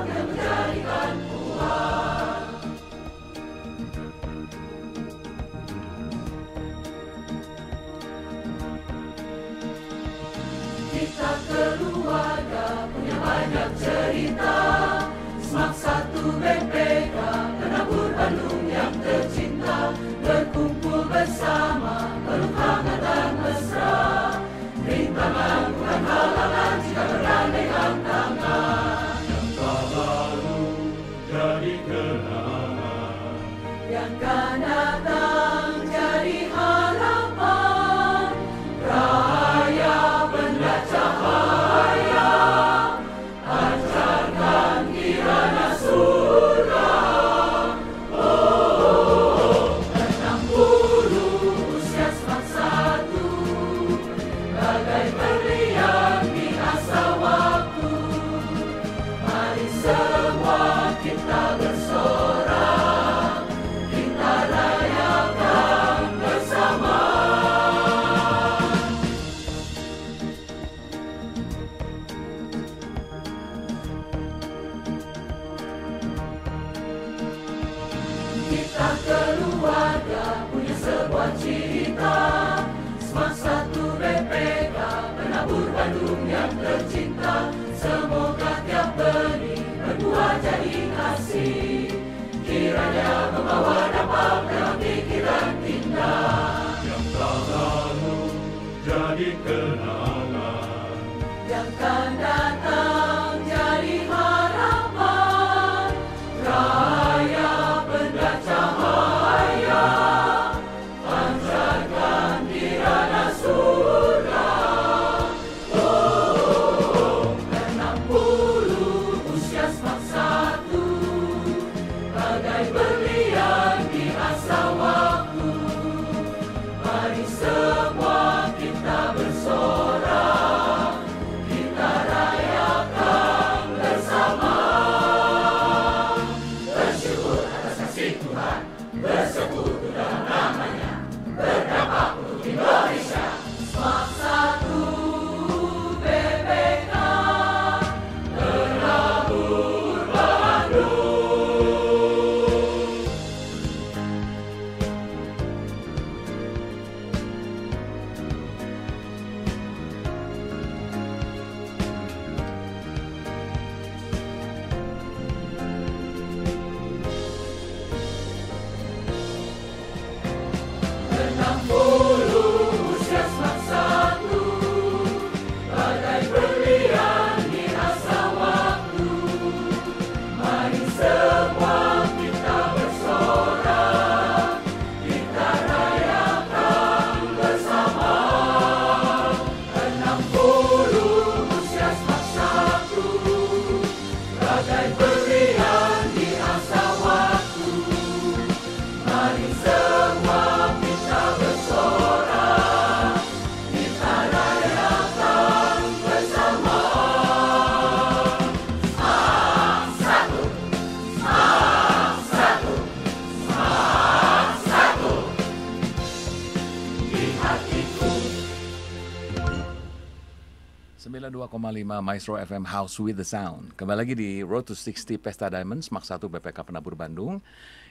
yang menjadikan uang. Kita keluarga punya banyak cerita. Smak 1 BPK penabur Bandung yang tercinta, berkumpul bersama peluk hangat dan mesra. Rintangan bukan halangan jika bergandengan tangan. Yang tak lalu jadi kenangan, Yang akan datang jadi harapan. Raya benda cahaya, pancarkan kiranya surga. Oh, 60 usia Smak 1, bagai berlian di asa waktu. Mari semua kita bersorak, kita rayakan bersama. Kita keluarga punya sebuah cerita. Smak 1 BPK penabur Bandung yang tercinta. Semoga tiap benih berbuah jadi kasih, kiranya membawa dampak dalam pikiran indah. yang tak lalu jadi kenangan, Yang akan datang jadi harapan. Raya benda cahaya, pancarkan kiranya surga. Oh, 60 usia Smak 1, bagai berlian di asa waktu. Mari semua kita bersorak, kita rayakan bersama. Bersyukur atas kasih Tuhan, bersekutu dalam namanya, berdampak untuk Indonesia. Smak 1 BPK penabur Bandung. Usia Smak 1, bagai berlian di asa waktu. Mari semua kita bersorak, kita rayakan bersama. 60 usia Smak 1, bagai berlian di asa waktu. Mari semua kita bersorak, kita rayakan bersama. Smak 1, Smak 1, Smak 1 di hatiku. 92,5 Maestro FM House with the Sound. Kembali lagi di Road to 60 Pesta Diamond Smak 1 BPK Penabur Bandung,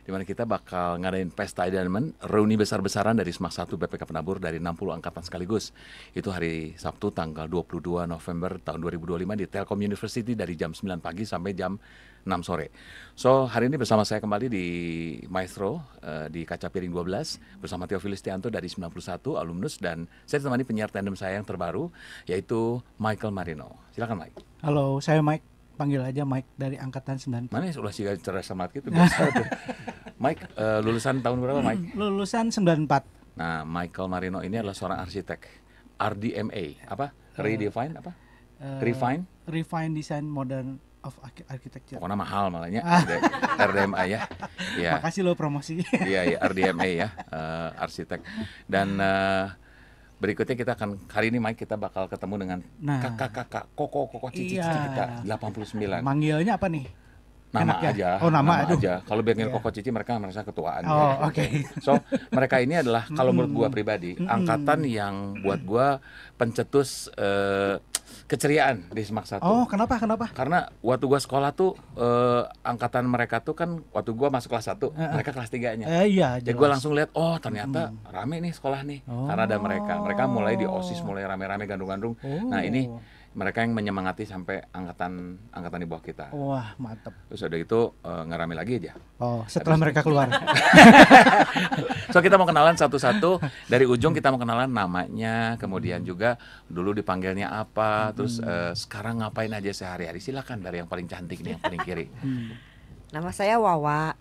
di mana kita bakal ngadain Pesta Diamond, reuni besar-besaran dari Smak 1 BPK Penabur dari 60 angkatan sekaligus. Itu hari Sabtu tanggal 22 November tahun 2025 di Telkom University dari jam 9 pagi sampai jam 6 sore. So, hari ini bersama saya kembali di Maestro di Kaca Piring 12 bersama Theophilus Tianto dari 91 alumnus, dan saya ditemani penyiar tandem saya yang terbaru yaitu Michael Marino. Silakan Mike. Halo, saya Mike. Panggil aja Mike dari angkatan 90. Mana ulah sih cerdas sama gitu biasa tuh. Mike, lulusan tahun berapa Mike? Lulusan 94. Nah, Michael Marino ini adalah seorang arsitek. RDMA, apa? Redefine apa? Refine Design Modern of Architecture. Pokoknya mahal malahnya. RDMA ya. Ya. Makasih lo promosi. Iya, RDMA ya, arsitek. Dan berikutnya kita akan, hari ini Mike, kita bakal ketemu dengan kakak-kakak, koko cici-cici kita, 89. Manggilnya apa nih? Nama Enak ya? aja. Oh, nama, aduh. aja. Kalau bikin Iya. Koko Cici mereka merasa ketuaan. Oh, ya. oke. So, mereka ini adalah kalau menurut gua pribadi, angkatan yang buat gua pencetus keceriaan di Semak 1. Oh, kenapa? Karena waktu gua sekolah tuh angkatan mereka tuh kan waktu gua masuk kelas 1, mereka kelas 3-nya. Iya, Jadi gue langsung lihat, oh ternyata rame nih sekolah nih, Oh. karena ada mereka. Mereka mulai di OSIS, mulai rame-rame gandrung-gandrung. Nah ini mereka yang menyemangati sampai angkatan di bawah kita. Wah, mantep. Terus udah itu nggak rame lagi aja. Oh, setelah mereka keluar. So kita mau kenalan satu-satu dari ujung, kita mau kenalan namanya, kemudian juga dulu dipanggilnya apa, terus sekarang ngapain aja sehari-hari. Silakan dari yang paling cantik nih, yang paling kiri. Nama saya Wawa.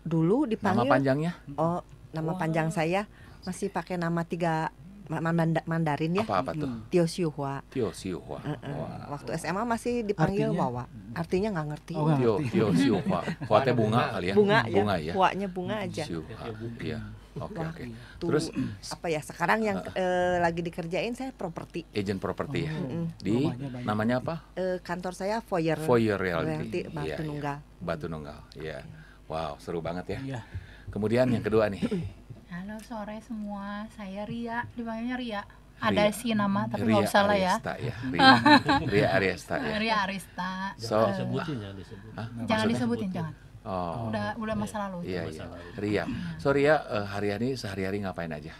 Dulu dipanggil. Nama panjangnya Oh, nama panjang saya masih pakai nama 3 Mandarin ya. apa tuh? Tio Siuhua. Tio Siuhua. Wah. Waktu SMA masih dipanggil Artinya? Wawa. Artinya nggak ngerti. Oh, nggak. Tio Siuhua. Huatnya bunga kali ya? Bunga ya. Bunga ya. Huanya bunga aja. Siuhua. Iya. Oke. Wah, Oke. Tuh, Terus apa ya? Sekarang yang lagi dikerjain saya properti. agent properti ya. Mm-mm. Di Rumahnya banyak. namanya apa? Kantor saya Foyer. Foyer Realty. Batu Iya, iya. Nunggal. Batu Nunggal. Iya. Wow, seru banget ya. Iya. Kemudian yang kedua nih. Halo sore semua, saya Ria, dipanggilnya Ria. Ria. Ada sih nama tapi Ria nggak usah lah ya. Ariesta ya. Ria Ariesta ya. Ria Arista. So, Disebutin ya, disebut. Hah? Jangan Maksudnya? disebutin, jangan. Oh. Udah masa lalu. Iya, iya. Ria. So Ria hari-hari sehari-hari ngapain aja?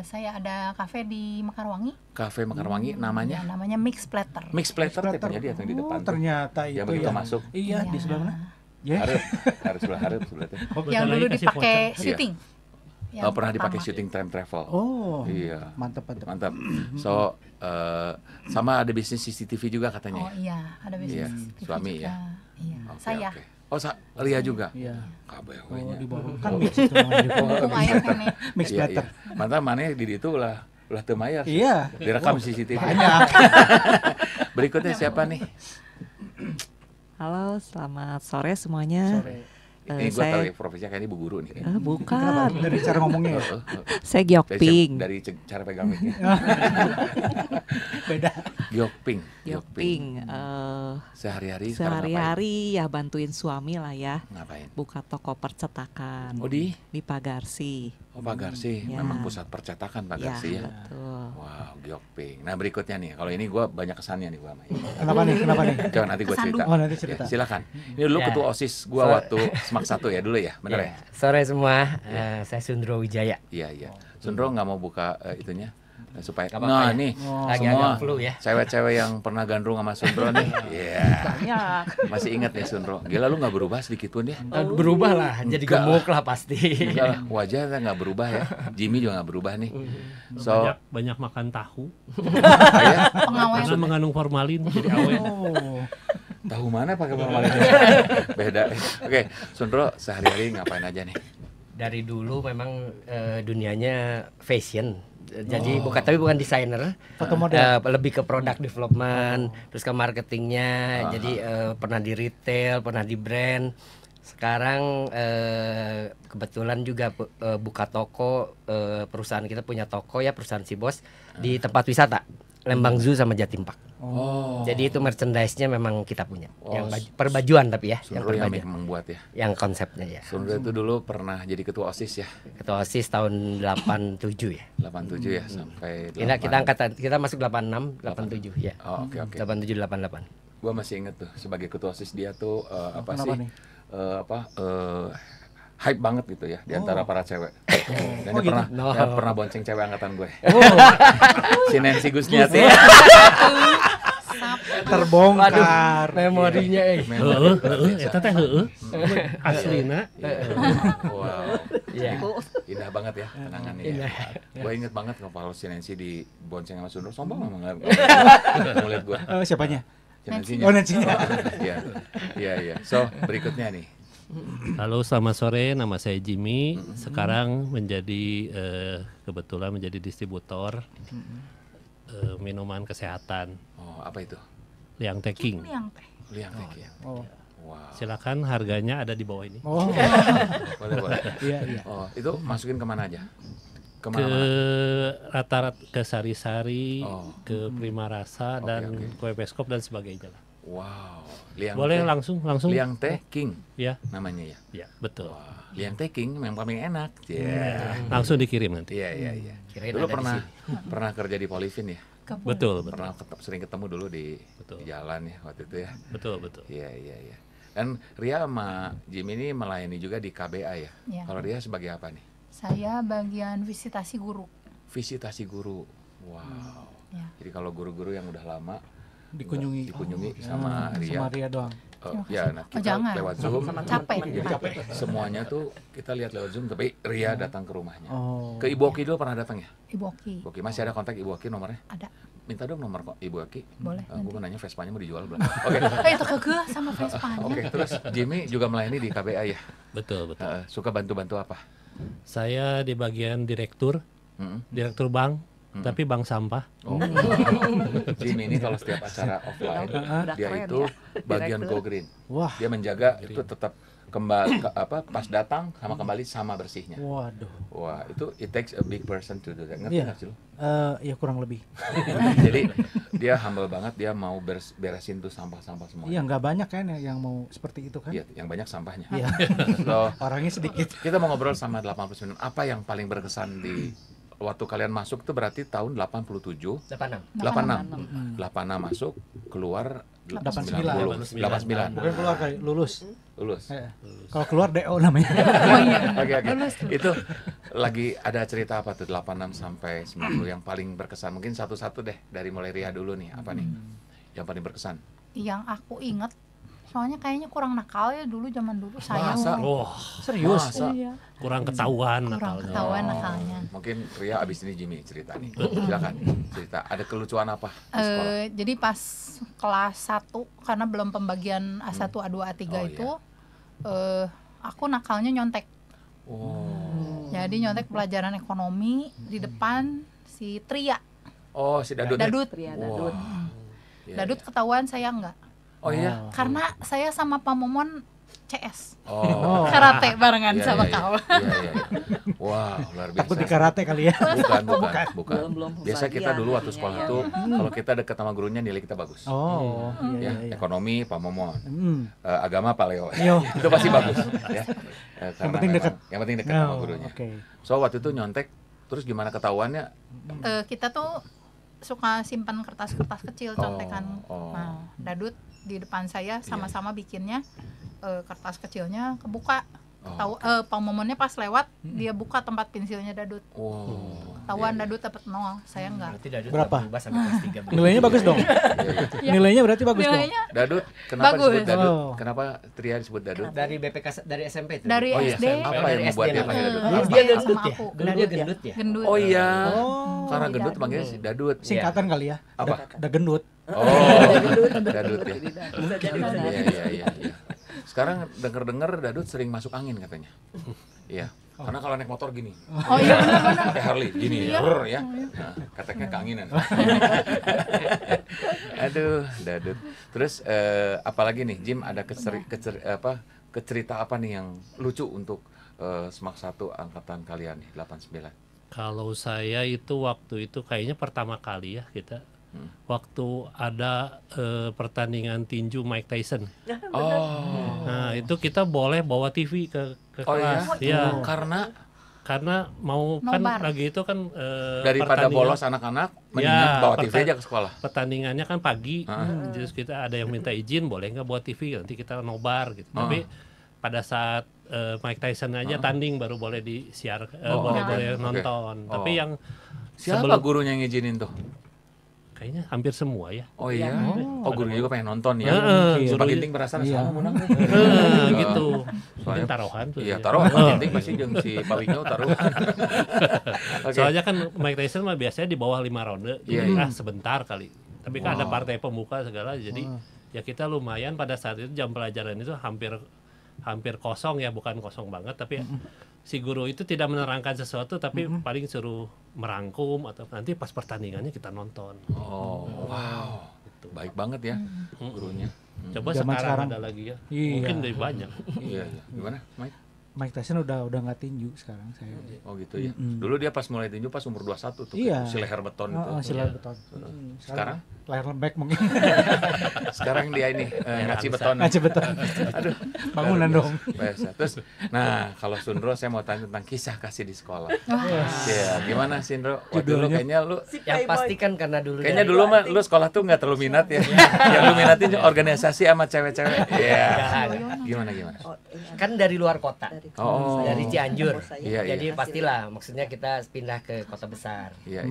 Saya ada kafe di Mekarwangi. Kafe Mekarwangi namanya Ya, namanya Mix Platter. Mix Platter teh punya dia tuh yang di depan. Oh, ternyata Yang itu begitu ya. masuk. Iya, di Iya. sebelah mana? Ya. Harus sebelah teh. Yang dulu dipakai syuting. Yang Oh, pernah dipakai pertama. syuting time travel. Oh. Iya. Mantap. Mantap. So sama ada bisnis CCTV juga katanya. Oh iya, ada Iya, bisnis TV suami juga. ya? Iya, Oke, saya. oke. Oh, Ria juga. Iya. Kabeh Oh, we nya. di bawah. Kan mix itu namanya. Lumayan kan nih. Mix Iya, platter. iya. Mantap mana di itu ulah teu mayar. Iya. Direkam CCTV. Banyak. Berikutnya siapa nih? Halo, selamat sore semuanya. Sore. Ini gua saya- tahu ya profesinya kayak ini bu guru nih. Bukan, Dari cara ngomongnya ya. saya Gyokping. Dari cara pegang mic-nya. Beda. Gyokping. Gyokping. Sehari-hari sekarang Sehari-hari ya bantuin suami lah ya, ngapain? buka toko percetakan Oh di Pagarsi. Pagarsi. Ya. Memang pusat percetakan Pagarsi ya. Betul. Wow, Gyokping. Nah berikutnya nih, kalau ini gua banyak kesannya nih gua sama ini. Kenapa nih? Jangan nanti gua cerita. Oh, nanti cerita. Ya, silakan. Ini dulu Ya. ketua OSIS gua waktu Semak 1 ya dulu ya, bener ya? Sore semua, saya Sundro Wijaya. Iya iya. Sundro nggak mau buka itunya supaya. Nggak apa-apa Nah ya. nih Lagi semua agak flu ya. cewek-cewek yang pernah gandrung sama Sundro nih, iya. Masih ingat nih Sundro. Gila lu nggak berubah sedikit pun ya? Berubah lah, jadi Enggak. gemuk lah pasti. Enggak lah, wajahnya nggak berubah ya. Jimmy juga nggak berubah nih. So banyak makan tahu ya, Pengawet. karena mengandung formalin jadi awet. Oh. tahu mana pakai formalin? Beda. Oke, Sundro sehari-hari ngapain aja nih? Dari dulu memang dunianya fashion. Jadi bukan desainer, Foto model. lebih ke product development, terus ke marketingnya. Jadi pernah di retail, pernah di brand. Sekarang kebetulan juga buka toko, perusahaan kita punya toko ya, perusahaan si bos di tempat wisata Lembang Zoo sama Jatim Park. Oh. Jadi itu merchandise-nya memang kita punya. Oh, Yang perbajuan tapi ya, yang Sundro yang perbajuan. membuat ya. Yang konsepnya ya. Sundro itu dulu pernah jadi ketua OSIS ya, Ketua OSIS tahun 87 ya. 87 ya sampai Kita angkatan kita masuk 86, 87 ya. Oh, oke. 87 88. Gua masih inget tuh sebagai ketua OSIS dia tuh apa Kenapa sih? nih? Hype banget gitu ya di antara para cewek. Dan dia pernah No. dia pernah bonceng cewek angkatan gue. Si Nancy Gusniati. Terbongkar. Memorinya Eta teh heueuh. Aslina Wow. Iya. Indah banget ya kenangannya. Indah. Gue inget banget kalau si Nancy di bonceng sama Sundro, sombong memang nggak ngeliat gue. Siapanya? Si Nancy-nya. Oh, Nancy-nya. Iya. So berikutnya nih. Halo, selamat sore. Nama saya Jimmy. Sekarang kebetulan menjadi distributor minuman kesehatan, Oh apa itu? Liang Taking. Yang teh. Liang Teh ya. Oh. Wow. Silakan, harganya ada di bawah ini. Oh. Boleh. Iya. Oh itu masukin kemana aja? Ke Kemana-mana? rata-rata ke Sari-Sari, Oh. ke Prima Rasa dan Oke. kue peskop dan sebagainya lah. Wow. Liang Boleh teh. langsung. Liang teh King Ya, namanya ya. ya betul. Wah, Liang teh King yang paling enak. Iya. Langsung dikirim nanti. Iya. Kirain Dulu ada di pernah kerja di Polivin ya. Betul. Pernah sering ketemu dulu di jalan ya waktu itu ya. Betul. Iya. Dan Ria sama Jim ini melayani juga di KBA ya. Iya. Kalau Ria sebagai apa nih? Saya bagian visitasi guru. Visitasi guru. Wow. Ya. Jadi kalau guru-guru yang udah lama Dikunjungi sama Ria. Sama Ria doang. Ya, nah kita jangan. lewat Zoom. Capek. Semuanya tuh kita lihat lewat Zoom, tapi Ria datang ke rumahnya. Oh. Ke Ibu Oki dulu pernah datang ya? Ibu Oki. Ibu Oki, masih ada kontak Ibu Oki nomornya? Ada. Minta dong nomor kok Ibu Oki. Boleh, Gue nanti. mau nanya Vespanya mau dijual belum? Oke. Itu kegeh sama Vespanya. Oke, terus Jimmy juga melayani di KBA ya? Betul. Suka bantu-bantu apa? Saya di bagian direktur bank, tapi bank sampah. Oh. Jimmy ini kalau setiap acara offline, dia keren itu ya, bagian direktur. go green. Wah. Dia menjaga itu tetap kembali pas datang sama kembali sama bersihnya. Waduh. Wah, itu it takes a big person to do that. Ngerti Iya. nggak sih lu? Ya kurang lebih. Jadi dia humble banget, dia mau beresin tuh sampah-sampah semua. Iya, nggak banyak kan yang mau seperti itu kan? Iya, yang banyak sampahnya. Iya. So, Orangnya sedikit. kita mau ngobrol sama 89. Apa yang paling berkesan di waktu kalian masuk itu berarti tahun 87, 86 masuk, keluar 89. 89. Bukan keluar kali, lulus. Lulus. Kalau keluar DO namanya. Oke. Itu lagi ada cerita apa tuh 86 sampai 90 yang paling berkesan? Mungkin satu-satu deh dari mulai Ria dulu nih. Apa nih yang paling berkesan? Yang aku inget, soalnya kayaknya kurang nakal ya dulu zaman dulu saya. Masa? Wah, Serius? Masa? Iya. kurang ketahuan Kurang nakalnya. ketahuan nakalnya. Mungkin Ria abis ini Jimmy cerita nih. Silakan cerita. Ada kelucuan apa di sekolah? Jadi pas kelas 1 karena belum pembagian A1, A2, A3 Oh, itu aku nakalnya nyontek. Oh. Jadi nyontek pelajaran ekonomi di depan si Tria. Oh, si Dadut. Dadut. Wah. Iya, Dadut iya. ketahuan saya enggak. Oh iya. Karena saya sama Pak Momon CS. Oh. Karate barengan Iya, sama iya, kau. Iya. Wah, luar biasa. Takut di karate kali ya. Bukan. Belum Biasa kita bagian. dulu waktu sekolah Iya, itu kalau kita dekat sama gurunya nilai kita bagus. Oh, Ya, iya. ekonomi Pak Momon, Hmm. agama Pak Leo. Yo. Itu pasti bagus ya. Karena penting dekat. Yang penting dekat sama Oh, gurunya. Oke. So waktu itu nyontek, terus gimana ketahuannya? Kita tuh suka simpan kertas-kertas kecil contekan. oh. Nah, Dadut di depan saya sama-sama bikinnya, kertas kecilnya kebuka. Tahu Pak Momonnya pas lewat dia buka tempat pensilnya Dadut. Wow. Tahuan Dadut dapat 0, saya enggak. Berarti Dadut Berapa? nggak berubah sampai kelas 3. Nilainya bagus dong. Nilainya berarti bagus dong. Nilainya Dadut, kenapa Bagus. disebut Dadut? Oh. Kenapa Tria disebut Dadut? Dari BPK dari SMP itu. dari Oh iya, SD. apa Dari yang membuat SD dia namanya. panggil Dadut? Dia Apa? gendut Sama ya. aku. Dulu dia gendut ya. Gendut. Oh iya, Oh, karena Dadut. gendut panggilnya si Dadut. singkatan kali ya. Apa? Da gendut. Oh, Dadut ya. Iya. Sekarang denger-denger Dadut sering masuk angin katanya. Iya. Karena kalau naik motor gini, Oh iya benar-benar. kayak Harley gini, brr, ya. Nah, keteknya keanginan. Aduh, Dadut. Terus apalagi nih, Jim ada kecerita apa nih yang lucu untuk Smak 1 angkatan kalian nih 89? Kalau saya itu waktu itu kayaknya pertama kali ya kita waktu ada pertandingan tinju Mike Tyson. Oh. Nah, itu kita boleh bawa TV ke Oh iya? kelas. Iya. Karena mau kan Nobar. lagi itu kan daripada pertandingan- bolos anak-anak, mendingan bawa TV aja ke sekolah. Pertandingannya kan pagi, terus kita ada yang minta izin boleh nggak bawa TV, nanti kita nobar gitu. Tapi pada saat Mike Tyson aja tanding baru boleh disiar, boleh oke. nonton. Tapi yang Siapa gurunya yang ngizinin tuh? kayaknya hampir semua ya. Oh iya. Oh, gurunya juga pengen nonton ya. Heeh, Pak gurunya- Ginting merasa sama menang. Gitu. Soalnya- Mungkin taruhan tuh. Iya, ya. taruhan Pak Ginting pasti jeung si Pak Wingau taruhan. Oke. Soalnya kan Mike Tyson mah biasanya di bawah 5 ronde, Iya, jadi iya. sebentar kali. Tapi kan ada partai pemuka segala, jadi ya kita lumayan pada saat itu jam pelajaran itu hampir kosong ya, bukan kosong banget, tapi si guru itu tidak menerangkan sesuatu, tapi paling suruh merangkum atau nanti pas pertandingannya kita nonton. Oh, wow. Baik banget ya gurunya. Coba Zaman sekarang sekarang. ada lagi ya, Iya. mungkin lebih banyak. Iya. Gimana, Mike? Mike Tyson udah nggak tinju sekarang saya. Oh gitu ya. Dulu dia pas mulai tinju pas umur 21 tuh. Iya. Si leher beton itu. Si leher beton. Sekarang? Leher lembek mungkin. Sekarang dia ini ngaci beton. Ngaci beton. Aduh, bangunan dong. Biasa. Terus, nah kalau Sundro saya mau tanya tentang kisah kasih di sekolah. Ya, gimana Sundro? Waktu lu kayaknya lu Yang pasti kan karena dulu kayaknya dulu mah lu sekolah tuh nggak terlalu minat ya. Yang lu minatin organisasi sama cewek-cewek. Iya. Gimana? kan dari luar kota. Oh. Dari Cianjur. Iya, iya. Jadi pastilah maksudnya kita pindah ke kota besar. Iya.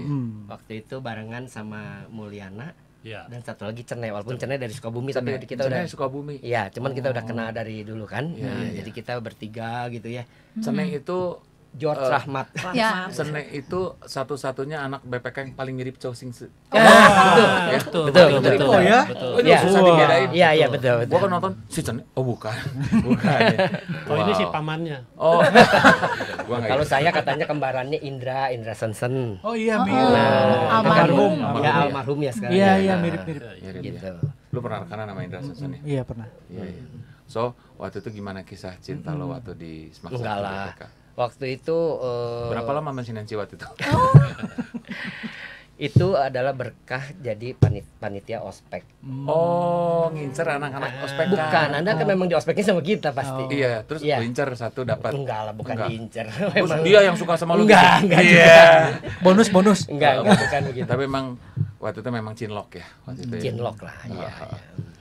Waktu itu barengan sama Mulyana Ya. dan satu lagi Cene, walaupun Cene dari Sukabumi tapi kita Cene udah Sukabumi. Iya, cuman kita udah kenal dari dulu kan. Iya, Nah, iya. jadi kita bertiga gitu ya. Cene itu George Rahmat. Ya. Cene itu satu-satunya anak BPK yang paling mirip Chow Sing Se. Betul. Oh ya? Oh, Iya. susah dibedain. Iya, betul. Gua kan nonton si Cene. Oh bukan. Bukan. Oh ini Wow. si pamannya. Oh. Gua nggak Kalau ikut. saya katanya kembarannya Indra Sensen. Oh iya, Oh, mirip. almarhum. Ya almarhum ya sekarang. Iya, mirip-mirip. Mirip Gitu. ya. Lu pernah rekanan sama Indra Sensen ya? Iya, pernah. Iya. So, waktu itu gimana kisah cinta lo waktu di Smack Enggak 1 lah. BPK? Waktu itu Berapa lama sama si Nancy waktu itu? itu adalah berkah jadi panitia ospek. Oh, ngincer anak-anak ospek. Bukan, Anda kan memang di ospeknya sama kita pasti. Iya, terus Iya. lu incer satu dapat. Enggak lah, bukan Enggak. diincer. Terus dia yang suka sama lu. Enggak, gitu? enggak Iya. Bonus. Enggak bukan begitu. Tapi memang waktu itu memang cinlok ya waktu itu. Ya? Cinlok lah, iya.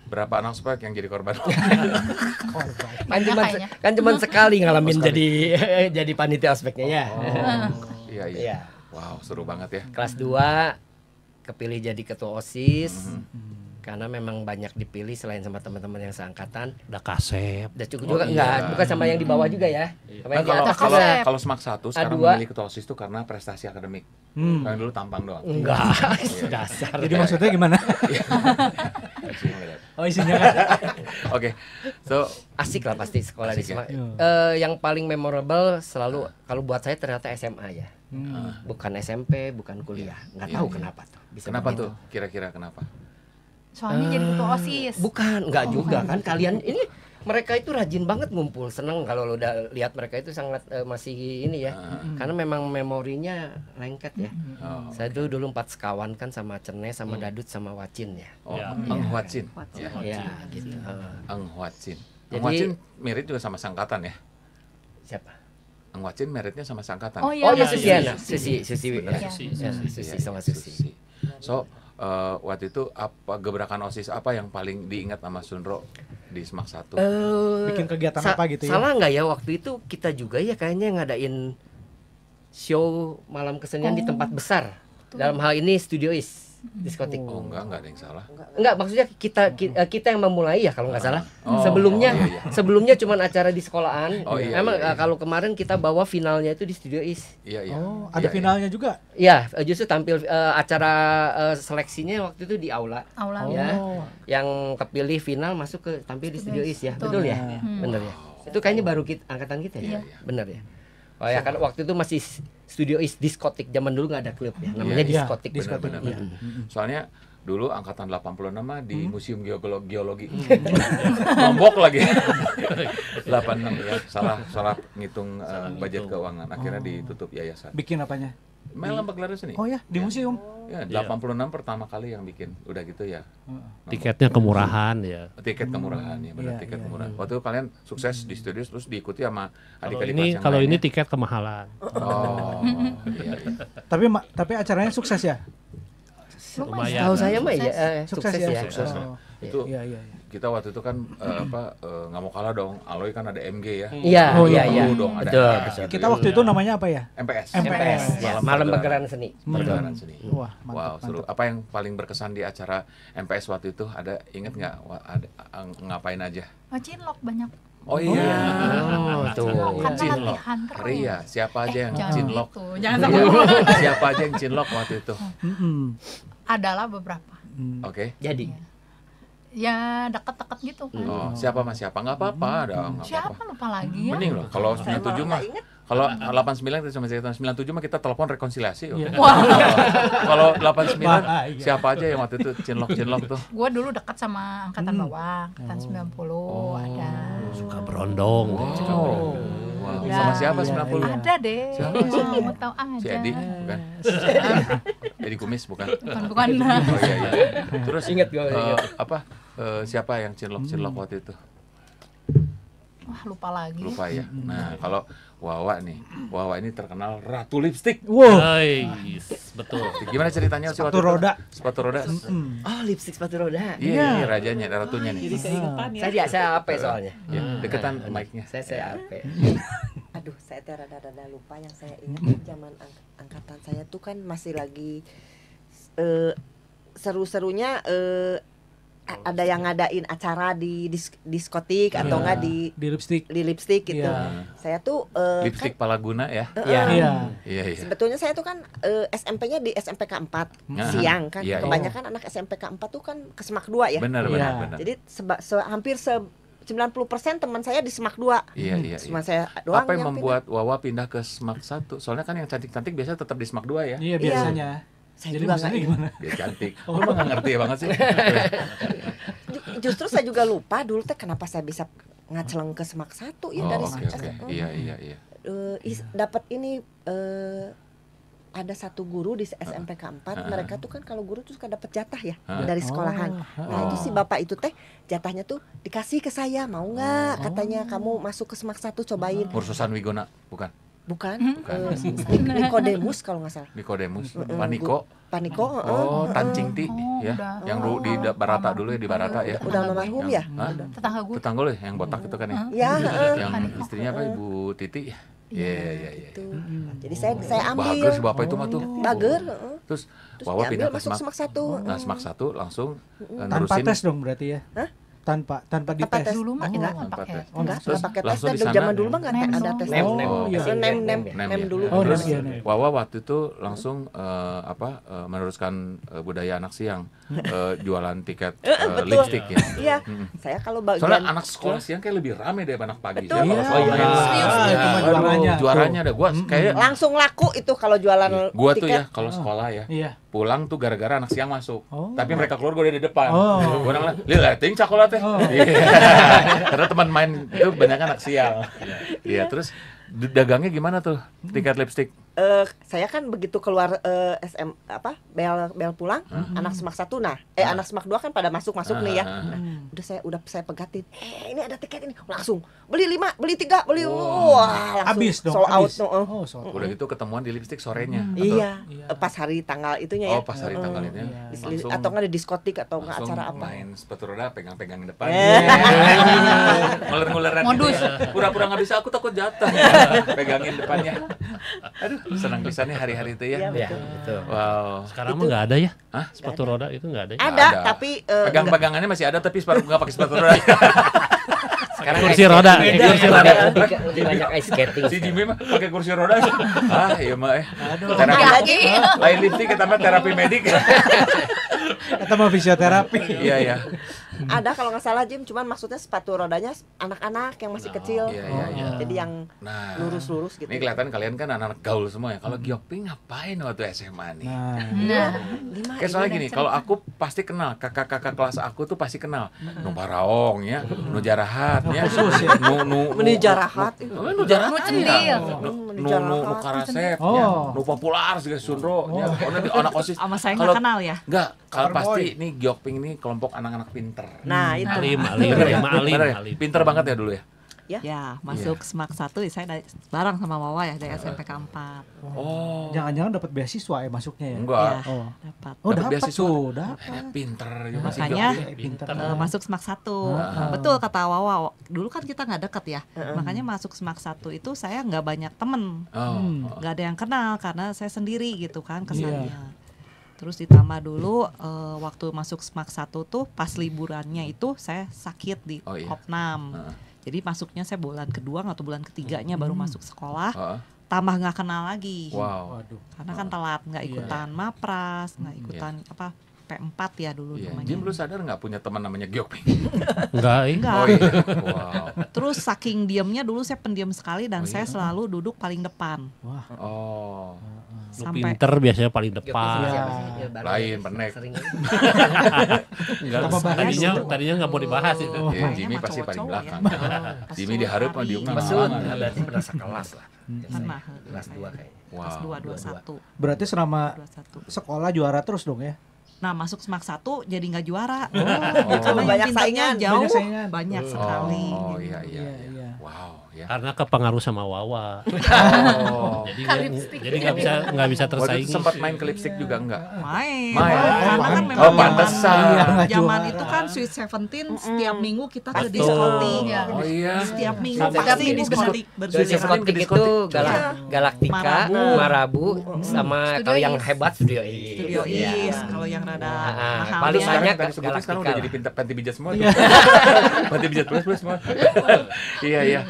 Berapa anak ospek yang jadi korban? Kan cuman sekali ngalamin jadi panitia ospeknya ya. Iya. Iya. Wow, seru banget ya. Kelas 2 kepilih jadi ketua OSIS. Karena memang banyak dipilih selain sama teman-teman yang seangkatan. Udah kasep. Udah cukup juga enggak, bukan sama yang di bawah juga ya. Sama Nah, yang di atas kalau juga. kalau Smack 1 sekarang A2. memilih ketua OSIS itu karena prestasi akademik. Kalau yang dulu tampang doang. Enggak, dasar. Jadi maksudnya gimana? Oh, isinya kan. Oke. So, Asik lah pasti sekolah di Asik ya? SMA. Yang paling memorable selalu kalau buat saya ternyata SMA ya. Bukan SMP, bukan kuliah. Nggak Iya, tahu iya. kenapa tuh. Bisa kenapa begitu. tuh? Kira-kira kenapa? Soalnya jadi ketua OSIS. Bukan, nggak juga kan kalian ini mereka itu rajin banget ngumpul. Seneng kalau lo udah lihat mereka itu sangat masih ini ya. Karena memang memorinya lengket ya. Oh. Saya tuh dulu 4 sekawan kan sama Cene, sama Dadut, sama Wacin ya. Oh, Ya. Ang Huacin. Ya. Ya, gitu. Ang Huacin. Jadi- Ang Huacin merit juga sama sangkatan ya? Siapa? Ang Huacin meritnya sama sangkatan. Oh iya. Oh ya Mas Susiana, Susi. Susi. Benar. Ya. Susi. Ya, Susi Iya, sama iya, Susi. So, waktu itu apa gebrakan OSIS apa yang paling diingat sama Sundro di Smack 1? Bikin kegiatan apa gitu ya? Salah nggak ya waktu itu kita juga ya kayaknya ngadain show malam kesenian di tempat besar. Dalam hal ini Studio Is diskotik. Oh, enggak ada yang salah. Enggak, maksudnya kita yang memulai ya kalau nggak salah. Oh, sebelumnya oh, iya, iya. sebelumnya cuman acara di sekolahan. Oh, iya, Memang iya, iya. kalau kemarin kita bawa finalnya itu di Studio Is. Iya, iya. Oh, ada Iya, finalnya juga. Ya, justru tampil acara seleksinya waktu itu di aula. Aula. Ya. Oh. Yang kepilih final masuk ke tampil di Studio Is ya. Betul. Betul ya? Bener ya. Itu kayaknya baru angkatan kita ya. Iya. Bener ya. Oh ya kan waktu itu masih Studio Is diskotik, zaman dulu nggak ada klub ya. Namanya Iya, diskotik. diskotik. Benar, Iya. Soalnya dulu angkatan 86 mah di Museum Geologi. Nombok lagi. 86 ya. Salah ngitung budget keuangan. Akhirnya ditutup yayasan. Bikin apanya? Main lambak lari seni. Oh ya, di museum. Ya, 86 pertama kali yang bikin. Udah gitu ya. Tiketnya kemurahan ya. Tiket kemurahan ya, benar Iya, tiket iya, kemurahan. Waktu itu kalian sukses di studio terus diikuti sama Kalau adik-adik ini kelas yang kalau ini lainnya. tiket kemahalan. Oh, iya, iya. Tapi acaranya sukses ya? Lumayan. Tahu saya mah ya Sukses sukses ya. Sukses. Oh. Itu Iya. kita waktu itu kan nggak mau kalah dong. Aloy kan ada MG ya. Iya, Oh, iya, iya. iya. Dulu dong ada Betul, MPS. betul. Kita waktu itu namanya apa ya? MPS. MPS. Ya, malam pagelaran seni. Pagelaran seni. Wah, Wow, mantap, seru. mantap. Apa yang paling berkesan di acara MPS waktu itu? Ada inget nggak? Ngapain aja? Oh, cinlok banyak. Oh iya. Oh, tuh. Kan Cinlok. latihan terus. Ria, siapa aja yang Jangan cinlok? gitu, jangan sama Iya. gua. Siapa aja yang cinlok waktu itu? Adalah beberapa. Oke. Jadi Ya deket-deket gitu kan. Oh, siapa mas siapa? Nggak apa-apa dong. nggak Siapa apa-apa. lupa lagi ya? Mending loh. Kalau 97 mah, kalau 89 kita sama cerita 97 mah kita telepon rekonsiliasi. Oke. Kalau 89 Bahaya. siapa aja yang waktu itu cinlok tuh? Gue dulu dekat sama angkatan bawah, angkatan 90 ada. Suka berondong. Wow. Wow. Ya. Sama siapa Iya, 90? iya. Ada deh. Siapa? Mau tahu aja. Si Edi, bukan? Edi Kumis, bukan? Bukan. Oh iya, iya. Terus Ingat gue, ingat. siapa yang cinlok waktu itu? Wah, lupa lagi. Lupa ya. Nah, kalau Wawa nih, Wawa ini terkenal ratu lipstik. Wow. Betul. Gimana ceritanya sih Sepatu waktu itu? roda. Sepatu roda. Oh, lipstik sepatu roda. Iya, ini rajanya, ratunya nih. Jadi keingetan ya. Saya AP soalnya. Ya, deketan mic-nya. Saya AP. Aduh, saya teh rada-rada lupa. Yang saya ingat zaman angkatan saya tuh kan masih lagi seru-serunya ada yang ngadain acara di diskotik atau enggak di lipstick. di lipstick gitu. Iya. Saya tuh Lipstik Palaguna ya. Iya. Iya. Iya, iya. sebetulnya saya tuh kan SMP-nya di SMPK 4 siang kan. Iya, iya. Kebanyakan anak SMPK 4 tuh kan ke Semak 2 ya. Benar, Iya. benar, benar. Jadi hampir 90% teman saya di Semak 2. Iya, iya, Cuma iya. saya doang Apa yang yang membuat Wawa pindah ke Smak 1? Soalnya kan yang cantik-cantik biasanya tetap di Smak 2 ya. Iya, biasanya. Saya Jadi juga maksudnya nggak- gimana? Dia cantik. Lu mah nggak ngerti ya banget sih. Justru saya juga lupa dulu teh kenapa saya bisa ngaceleng ke Semak 1 ya Oh, dari oke, oke. Iya, iya, iya. dapat ini ada satu guru di SMPK 4 mereka tuh kan kalau guru tuh suka dapat jatah ya dari sekolahan. Nah, itu si bapak itu teh jatahnya tuh dikasih ke saya, mau nggak katanya kamu masuk ke Semak 1 cobain. Ursusan Wigona, bukan? Bukan, Bukan. Nikodemus kalau nggak salah. Nikodemus, Paniko. Paniko, Oh, Tancing Ti Oh, ya. udah. Yang di Barata dulu ya, di Barata ya. udah almarhum ya. Hah? Tetangga gue. Tetangga lo ya, yang botak itu kan ya. Ya, Yang Paniko. istrinya apa, Ibu Titi ya? Iya, iya, iya. itu. Jadi saya ambil. Bagus si bapak itu mah tuh. Bager, Terus terus Wawa pindah diambil ke masuk Smak. Semak 1. Nah, Smak 1 langsung Tanpa nerusin. tes dong berarti ya? Hah? Tanpa Tanpa dites. tes. Dulu mah Enggak, kita pakai. Oh, Enggak, Terus pakai tes langsung dan di sana zaman dulu mah enggak Nem ada dong. tes. Nem, Oh, iya. Nem Nem ya. dulu. Oh, Terus nem, iya, nem. Wawa waktu itu langsung meneruskan budaya anak siang, jualan tiket Betul. lipstick ya. Iya, saya kalau bagian Soalnya anak sekolah siang kayak lebih rame deh anak pagi. Betul. Saya kalau Iya. sekolah main, Serius. ya, Itu mah aduh, juaranya. juaranya dah. Gua kayak langsung laku itu kalau jualan gua tuh tiket. ya kalau sekolah ya Iya. pulang tuh gara-gara anak siang masuk. Oh. Tapi mereka keluar gue udah di depan. Oh. Gue bilang, "Lihat, ting cakola teh." Oh. Iya. Karena teman main itu banyak anak siang. Iya, terus dagangnya gimana tuh tiket lipstick? Saya kan begitu keluar bel pulang anak Semak 1 anak Semak 2 kan pada masuk nih ya. Udah saya pegatin. Ini ada tiket ini. Langsung beli 5, beli 3, beli wah langsung Habis dong. sold out. habis. no. Oh, sold out. Udah gitu ketemuan di lipstick sorenya. Iya, Iya. pas hari tanggal itunya ya. Oh, pas hari tanggal itu ya. Iya. Langsung Atau enggak di diskotik atau enggak langsung acara apa. main sepatu roda pegang-pegang depan. Eh. Nguler-nguleran Modus. gitu ya. Pura-pura nggak bisa, aku takut jatuh. Pegangin depannya. Aduh, senang pisannya hari-hari itu ya. Iya, Iya, betul. Wow. Sekarang mah nggak ada ya? Hah? Sepatu roda itu nggak ada ya? Ada, Ada. tapi enggak. Pegang-pegangannya masih ada tapi nggak pakai sepatu roda. Sekarang Kursi ice roda, skating. kursi Lebih- roda. lebih banyak ice skating. Si Jimmy mah pakai kursi roda. Iya mah Aduh. Terapi. Kaki. Lain lipstick kita mah terapi medik. Kata mau fisioterapi. Iya, iya. Ada kalau nggak salah Jim, cuman maksudnya sepatu rodanya anak-anak yang masih kecil. Iya, iya, iya. Jadi yang Nah, lurus-lurus gitu. ini kelihatan kalian kan anak-anak gaul semua ya. Kalau Gyokping ngapain waktu SMA nih? Nah, Nah, Kayak soalnya gini, kalau aku pasti kenal, kakak-kakak kelas aku tuh pasti kenal. Nu Paraong ya, Nu Jarahat ya, nu Menijarahat itu. Nu Jarahat. Nu Cendil. Nu Karasep ya, Oh. Nu Popular juga Sunro ya. Anak OSIS. Sama saya Kalau- nggak kenal ya. Enggak, kalau Cover pasti nih Gyokping ini kelompok anak-anak pinter. Nah, itu. Alim, Bener ya? alim, Bener ya? alim. Pinter banget ya dulu ya. Ya, masuk Semak 1 saya bareng sama Wawa ya dari SMPK 4. Oh. jangan-jangan dapat beasiswa ya masuknya ya? Enggak. Ya, Oh. dapat. Oh, Dapat dapat beasiswa. tuh, dapat. Dia pinter juga masih Makanya, Gyokping. Pinter. Masuk Semak 1. Betul kata Wawa. Dulu kan kita nggak deket ya. Makanya masuk Semak 1 itu saya nggak banyak temen. Oh. Nggak ada yang kenal karena saya sendiri gitu kan kesannya. Terus ditambah dulu waktu masuk Semak 1 tuh pas liburannya itu saya sakit di Oh, iya. Opnam. Jadi masuknya saya bulan kedua atau bulan ketiganya baru masuk sekolah. Heeh. Tambah nggak kenal lagi. Wow. Waduh. Karena kan telat, nggak Iya. ikutan Mapras, nggak ikutan apa P4 ya dulu Iya. namanya. Jim, lu sadar nggak punya teman namanya Gyokping? Enggak, Enggak. Oh iya. Wow. Terus saking diamnya dulu saya pendiam sekali dan Oh, saya iya? selalu duduk paling depan. Wah. Oh. Lu Sampai pinter biasanya paling Joki depan. siapa sih? Ya, baru Lain, ya, penek. sering. Enggak, Apa bahas? tadinya nggak mau dibahas itu. Ya, Kayaknya Jimmy mah pasti paling cowok-cowok ya. belakang. Pas Jimmy suatu diharap mah hari, diuk Pesut, nama. berarti pernah sekelas lah. Pernah. Kelas 2 kayaknya. Kelas Wow. 2, 21. Berarti selama 21. sekolah juara terus dong ya? Nah, masuk SMAK 1 jadi nggak juara. Oh. Karena yang Banyak pintarnya saingan. jauh, Banyak saingan. banyak sekali. Oh, gitu. iya iya. Iya, iya. iya. Wow, ya. Karena kepengaruh sama Wawa. Oh. Jadi nggak bisa Waktu tersaingi. itu sempat main ke lipstick juga enggak? Main. Main. Karena kan Oh, memang zaman, pantesan. Iya, zaman juara. itu kan Sweet 17 setiap minggu kita ke Betul. diskotik. Iya. Oh iya. Setiap minggu Setiap pasti minggu diskotik Terus bergilir. diskotik itu Galaktika, Marabu, sama Studio kalau yang Is. hebat Studio Is. Studio Iya. Is, kalau yang rada mahal paling ya. banyak Tadi sebutin sekarang udah jadi panti pijat semua tuh. Panti pijat plus semua. Iya iya.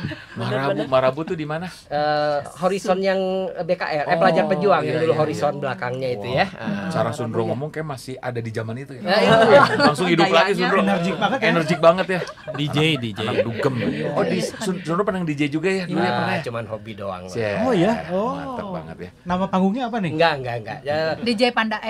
Marabu tuh di mana? Horizon yang BKR, Oh, pelajar pejuang iya, yang dulu iya, horizon iya. belakangnya itu Wow. ya. Cara Sundro ngomong kayak masih ada di zaman itu ya. Nah, itu. Langsung hidup lagi Gayanya. Sundro. Energik banget ya. Energik banget ya. DJ. Anak dugem. Oh di Sundro pernah DJ juga ya dulu ya pernah ya. Cuman hobi doang. lah. Cie, Oh ya? Oh. Mantap banget ya. Nama panggungnya apa nih? Enggak. Ya, DJ Panda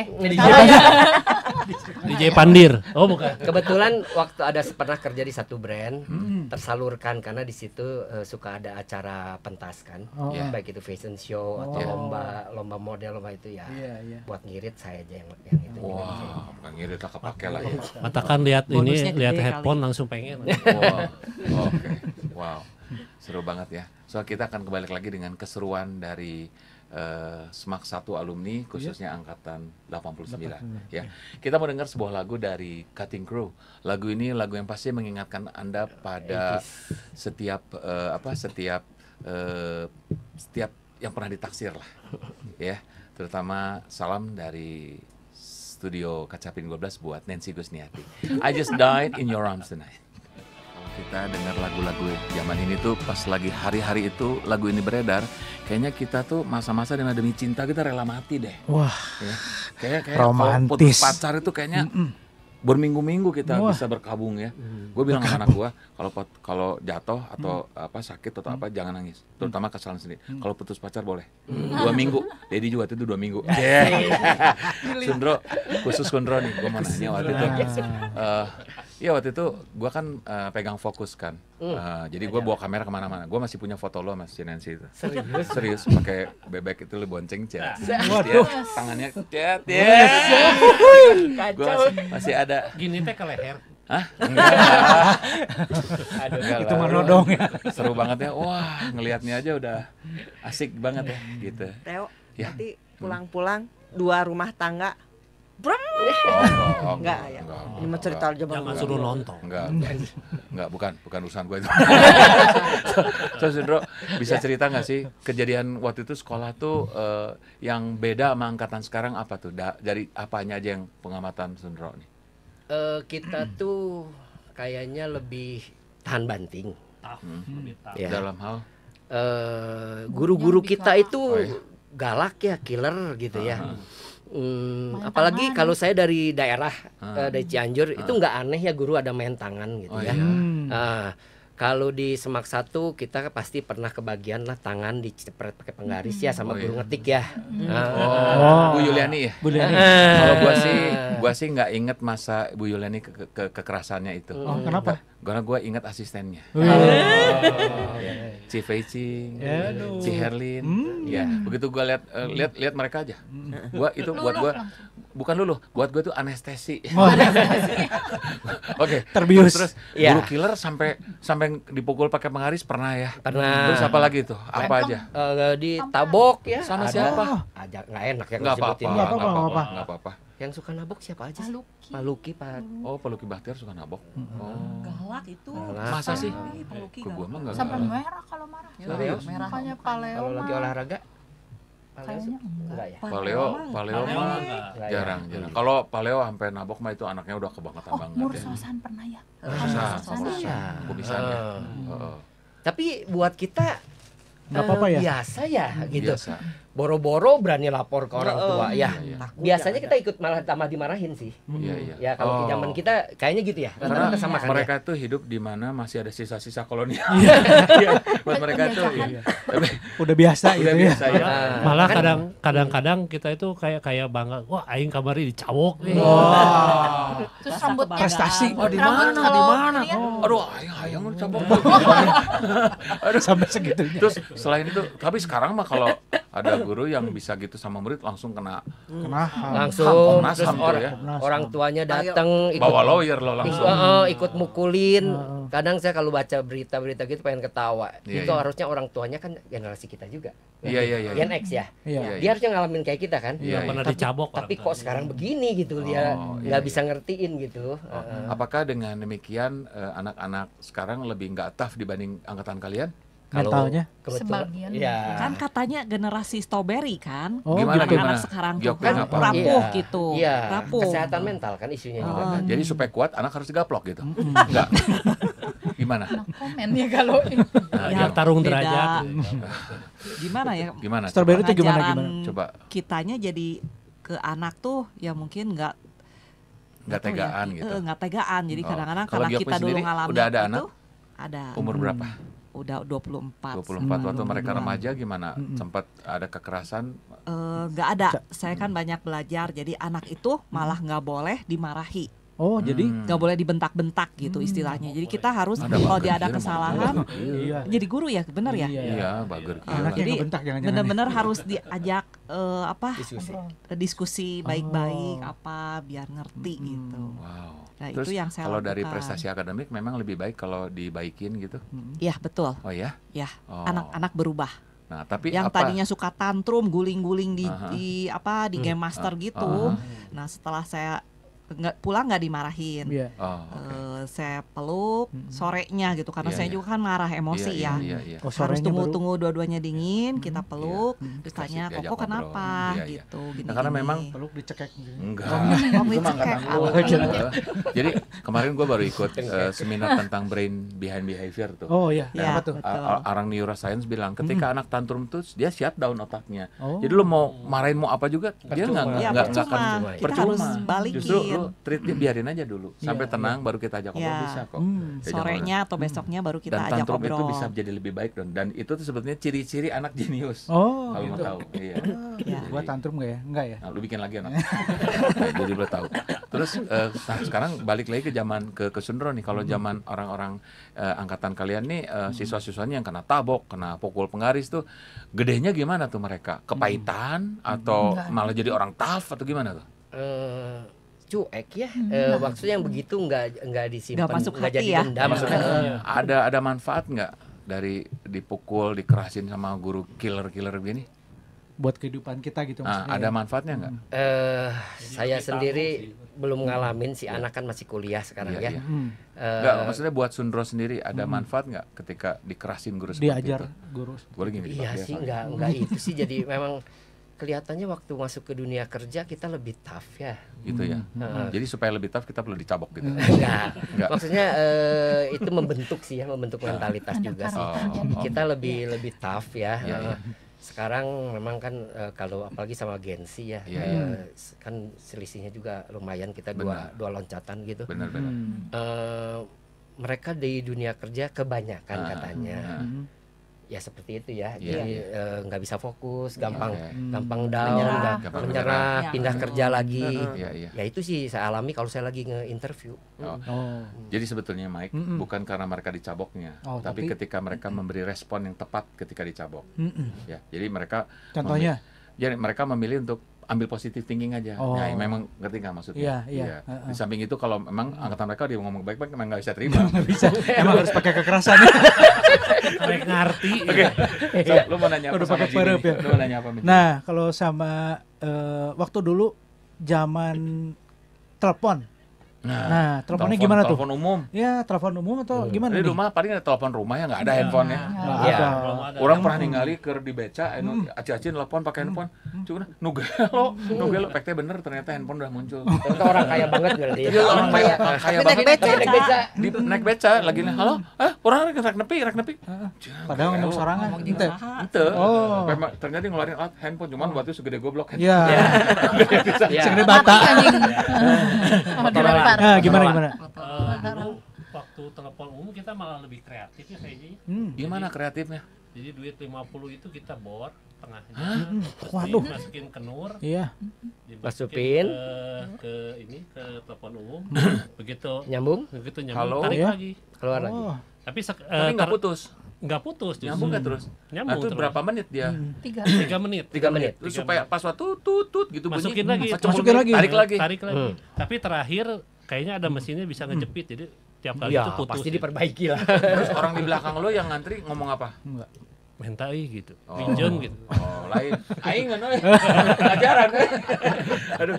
DJ Pandir. Oh bukan. kebetulan waktu ada pernah kerja di satu brand, tersalurkan karena di situ suka ada acara pentas kan. Oh. Iya. Baik itu fashion show atau Oh. lomba model lomba itu ya. Iya, iya. Buat ngirit saya aja yang itu. Wah, bukan ngirit lah kepake lah ya. Katakan lihat Bonusnya ini, lihat gede headphone kali. langsung pengen. Wow. Oke. Wow. Seru banget ya. So kita akan kembali lagi dengan keseruan dari SMAK 1 alumni khususnya angkatan 89 ya. Kita mau dengar sebuah lagu dari Cutting Crew. Lagu ini lagu yang pasti mengingatkan Anda pada setiap setiap yang pernah ditaksir lah. Ya, terutama salam dari studio Kacapin 12 buat Nancy Gusniati. I just died in your arms tonight. Kalau kita dengar lagu-lagu zaman ini tuh pas lagi hari-hari itu lagu ini beredar, kayaknya kita tuh masa-masa dengan demi cinta kita rela mati deh. Wah, Ya. Kayak kalau romantis. putus pacar itu kayaknya berminggu-minggu kita Wah. bisa berkabung ya. Gue bilang sama anak gue kalau jatuh atau sakit atau apa jangan nangis, terutama kesalahan sendiri. Kalau putus pacar boleh 2 minggu. Dedi juga itu 2 minggu. Sundro, khusus Sundro nih, gue mau nanya waktu itu. Iya waktu itu gue kan pegang fokus kan. Jadi gue bawa kamera kemana-mana. Gue masih punya foto lo mas Nancy itu. Serius pakai bebek itu lo bonceng cet. Waduh. Tangannya cet. Gue masih ada. Gini teh ke leher. Hah? Enggak. Enggak Itu lah. mah nodong ya. Seru banget ya. Wah, ngelihatnya aja udah asik banget ya gitu. Teo, Ya. nanti pulang-pulang 2 rumah tangga. Oh, Enggak ya. Ini mah cerita aja Bang. Jangan suruh nonton. Enggak, bukan urusan gue itu. So, Sundro, bisa cerita nggak sih kejadian waktu itu sekolah tuh yang beda sama angkatan sekarang apa tuh? Dari apanya aja yang pengamatan Sundro nih? Kita tuh kayaknya lebih tahan banting. Ya. Dalam hal Guru-guru Yang lebih kita galak. itu Oh, iya. galak ya, killer gitu ya. Apalagi kalau saya dari daerah dari Cianjur itu nggak aneh ya guru ada main tangan gitu Oh, ya. iya. Kalau di SMAK 1 kita pasti pernah kebagian lah tangan dicepret pakai penggaris ya sama Oh, guru iya. ngetik ya. Bu Yuliani ya? Bu Liani. Kalau gua sih nggak inget masa Bu Yuliani kekerasannya itu. Oh, kenapa? Karena gua inget asistennya. Ci Feicing, Aduh. Ci Herlin, ya begitu gua lihat mereka aja. Gua itu buat gua bukan luluh, buat gua tuh anestesi. Oke, Terbius. Terus Ya. guru killer sampai dipukul pakai penggaris pernah ya? Pernah. Terus apa lagi tuh? Apa aja? Di tabok ya. Sama ada. siapa? Aja nggak enak ya Nggak kalau apa-apa, sebutin. Nggak apa-apa. nggak apa-apa. Yang suka nabok siapa aja? sih? Luki. Pak Luki, Pak. Oh, Pak Luki Bahtiar suka nabok. Oh, Galak itu. Galak. masa sih? Pak Luki Ke gua galak. mah nggak. Sampai merah kalau marah. Serius? Merah. Makanya Paleo Kalau lagi mah olahraga? kayaknya enggak. ya. Paleo mah Nggak ya? jarang. Kalau Paleo sampai nabok mah itu anaknya udah kebangetan Oh, banget ya. Mursosan pernah ya. Mursosan. Kumisan ya. Tapi buat kita Nggak apa-apa ya? biasa ya gitu. Biasa. boro-boro berani lapor ke orang tua ya. Takut Biasanya ya kita ikut malah tambah dimarahin sih. Iya, iya. Ya kalau di zaman kita kayaknya gitu ya. Karena Rata-rata sama kan ya. mereka tuh hidup di mana masih ada sisa-sisa kolonial. Iya, buat mereka tuh iya. Udah biasa Udah gitu ya. biasa ya. Malah kan- kadang-kadang kita itu kayak bangga, wah aing kamari dicawok nih. Terus Rasa rambutnya prestasi. Oh, di rambut mana? Di kalau mana? ini ya, Aduh, ayang cabok. Aduh, sampai segitunya. Terus selain itu, tapi sekarang mah kalau ada guru yang bisa gitu sama murid langsung kena Langsung Komnas terus HAM tuh ya. orang tuanya datang bawa lawyer lo langsung. ikut mukulin. Kadang saya kalau baca berita-berita gitu pengen ketawa. Iya, Itu iya. harusnya orang tuanya kan generasi kita juga. Iya, iya, iya. Gen X ya. Iya. Iya, Dia harusnya ngalamin kayak kita kan. Iya, Pernah Tapi- dicabok Tapi orang kok tuanya. sekarang begini gitu dia Oh, nggak iya, bisa ngertiin gitu. Apakah dengan demikian anak-anak sekarang lebih nggak tough dibanding angkatan kalian? Kalau Mentalnya? kebetulan Sebagian. ya. Kan katanya generasi strawberry kan. Oh, Gimana, gitu. gimana? Anak sekarang tuh Jawabnya kan apa? rapuh Iya. gitu. Iya, Rapuh. kesehatan mental kan isunya juga Oh. kan. Jadi supaya kuat anak harus digaplok gitu. Enggak. Gimana? Nah, komen ya kalau ini. Nah, Ya, Biar tarung beda. derajat. Gimana ya? Gimana? Strawberry itu gimana Pengajaran gimana? Coba kitanya jadi ke anak tuh ya mungkin nggak nggak tahu ya, tegaan gitu. nggak tegaan. Jadi Oh. kadang-kadang Kalau karena Giokwi kita dulu sendiri ngalamin udah ada itu anak? ada. Umur berapa? Udah 24. 24 waktu mereka 26. remaja gimana? Sempat ada kekerasan? Nggak ada. Saya kan banyak belajar. Jadi anak itu malah nggak boleh dimarahi. Oh, jadi Nggak boleh dibentak-bentak gitu istilahnya. Jadi kita harus Ada kalau bager dia ada gitu, kesalahan, iya. jadi guru ya, benar ya? Iya, bager Ah, gila. Anaknya jadi ngebentak jangan-jangan. benar-benar harus diajak Diskusi. diskusi baik-baik apa biar ngerti gitu. Wow. Nah, Terus itu yang saya kalau dari lakukan. prestasi akademik memang lebih baik kalau dibaikin gitu. Iya betul, Oh ya? ya Oh. anak-anak berubah. Nah, tapi Yang apa? tadinya suka tantrum, guling-guling di Aha. di game master gitu. Nah setelah saya pulang nggak dimarahin. Iya. Oh, oke. Saya peluk sorenya gitu karena Iya, saya iya. juga kan marah emosi Iya, ya. iya, iya. Oh, Harus sorenya baru- tunggu dua-duanya dingin, kita peluk, terus Dikasih tanya diajak kok kenapa ngobrol. Iya, iya. gitu. Gini, Nah, karena memang peluk dicekek gitu. Enggak. Oh, Itu mah angkatan dicekek. lu. Oh, gitu. Jadi kemarin gue baru ikut seminar tentang brain behind behavior tuh. Oh iya, Iya, apa tuh? betul. Orang neuroscience bilang ketika anak tantrum tuh dia shut down otaknya. Oh. Jadi lu mau marahin mau apa juga dia nggak Iya, nggak percuma. akan Kita harus balikin. Justru lu treat dia biarin aja dulu sampai tenang baru kita ajak ngobrol Ya. bisa kok. Dia jangan Sorenya atau besoknya baru kita dan ajak tantrum itu ngobrol. bisa jadi lebih baik dan itu tuh sebetulnya ciri-ciri anak jenius. Oh, Kalau mau gitu. tahu. Iya. Ya. Gua tantrum nggak ya? Enggak ya? Nah, lu bikin lagi anak. Nah, jadi lu tahu. Terus nah, sekarang balik lagi ke zaman ke Sundro nih. Kalau zaman orang-orang angkatan kalian nih siswa-siswanya yang kena tabok, kena pukul penggaris tuh gedenya gimana tuh mereka? Kepahitan atau malah jadi orang tough atau gimana tuh? Cuek ya. Maksudnya yang begitu nggak disimpan, Nggak masuk nggak hati jadi ya. dendam. Maksudnya ada manfaat nggak dari dipukul, dikerasin sama guru killer-killer begini? Buat kehidupan kita gitu Nah, maksudnya. ada ya. manfaatnya nggak? Saya sendiri belum ngalamin, si anak kan masih kuliah sekarang Iya, ya. iya. Hmm, Nggak, maksudnya buat Sundro sendiri ada manfaat nggak ketika dikerasin guru seperti diajar itu? guru. Boleh gini, Iya Pak, sih, biasa. nggak itu sih. Jadi memang kelihatannya waktu masuk ke dunia kerja kita lebih tough ya. Gitu ya. Jadi supaya lebih tough kita perlu dicabok gitu. Enggak. Enggak. Maksudnya itu membentuk sih ya, membentuk mentalitas Ada juga sih. karakternya. Kita lebih tough ya. Iya, iya. Sekarang memang kan kalau apalagi sama Gensi ya, Iya, iya. kan selisihnya juga lumayan, kita Benar. dua loncatan gitu. Benar-benar. Mereka di dunia kerja kebanyakan katanya. Ya seperti itu ya. Iya, Jadi nggak bisa fokus, gampang Oke. gampang down, Menyerah. Gampang menyerah, menyerah. pindah kerja lagi. Iya, iya. Ya itu sih saya alami kalau saya lagi nge-interview. Oh. Oh. Jadi sebetulnya Mike bukan karena mereka dicaboknya, Oh, tapi tapi- ketika mereka memberi respon yang tepat ketika dicabok. Mm-mm. Ya, jadi mereka Contohnya? mereka memilih untuk ambil positive thinking aja. Oh. Nah, memang ngerti nggak maksudnya? Iya, iya. Di samping itu kalau memang angkatan mereka dia ngomong baik-baik memang nggak bisa terima. Bisa. Emang harus pakai kekerasan. Mereka ngerti. Oke. So, lu mau nanya apa Udah sama pakai Jimmy? perep ya? Lu mau nanya apa sama Jimmy? Nah, kalau sama waktu dulu zaman telepon. Nah, teleponnya gimana tuh? Telepon umum. Ya, telepon umum atau gimana Di nih? rumah paling ada telepon rumah ya nggak ada handphonenya. Nggak Iya. ada. Belum ada. Orang pernah ningali keur di beca, aci-aci telepon pakai handphone. Cuma nugelo pek teh bener ternyata handphone udah muncul. Itu orang kaya banget berarti. Iya, orang kaya Naik banget. beca. Naik beca. Di naik beca lagi nih, halo, orang rek nepi. Padahal ngomong sorangan. Ente. Ente. Oh. Memang ternyata dia ngeluarin alat handphone cuman buatnya segede goblok. Iya. Iya. Segede bata. Sama dilempar. Nah, gimana? Dulu waktu telepon umum kita malah lebih kreatif ya kayaknya. Gimana kreatifnya? Jadi duit 50 itu kita bor tengahnya. Terus Waduh. dimasukin ke nur, Iya. Masukin. ke ke telepon umum. Begitu Nyambung, begitu Halo? nyambung tarik Iya. lagi. keluar lagi. Oh. Tapi Tapi nggak putus. nggak putus justru. Nyambung nggak terus? Nyambung Nah, itu terus. berapa menit dia? 3 menit. 3 menit. Terus 3 supaya pas waktu tut gitu Masukin bunyi. lagi. Masukin lagi. Tarik lagi. Tarik lagi. Tapi terakhir kayaknya ada mesinnya bisa ngejepit. Jadi tiap kali Ya, itu putus. pasti diperbaiki lah. Terus orang di belakang lo yang ngantri ngomong apa? Enggak. Minta gitu. Pinjem gitu. Oh, lain. Aing kan ajaran. Aduh.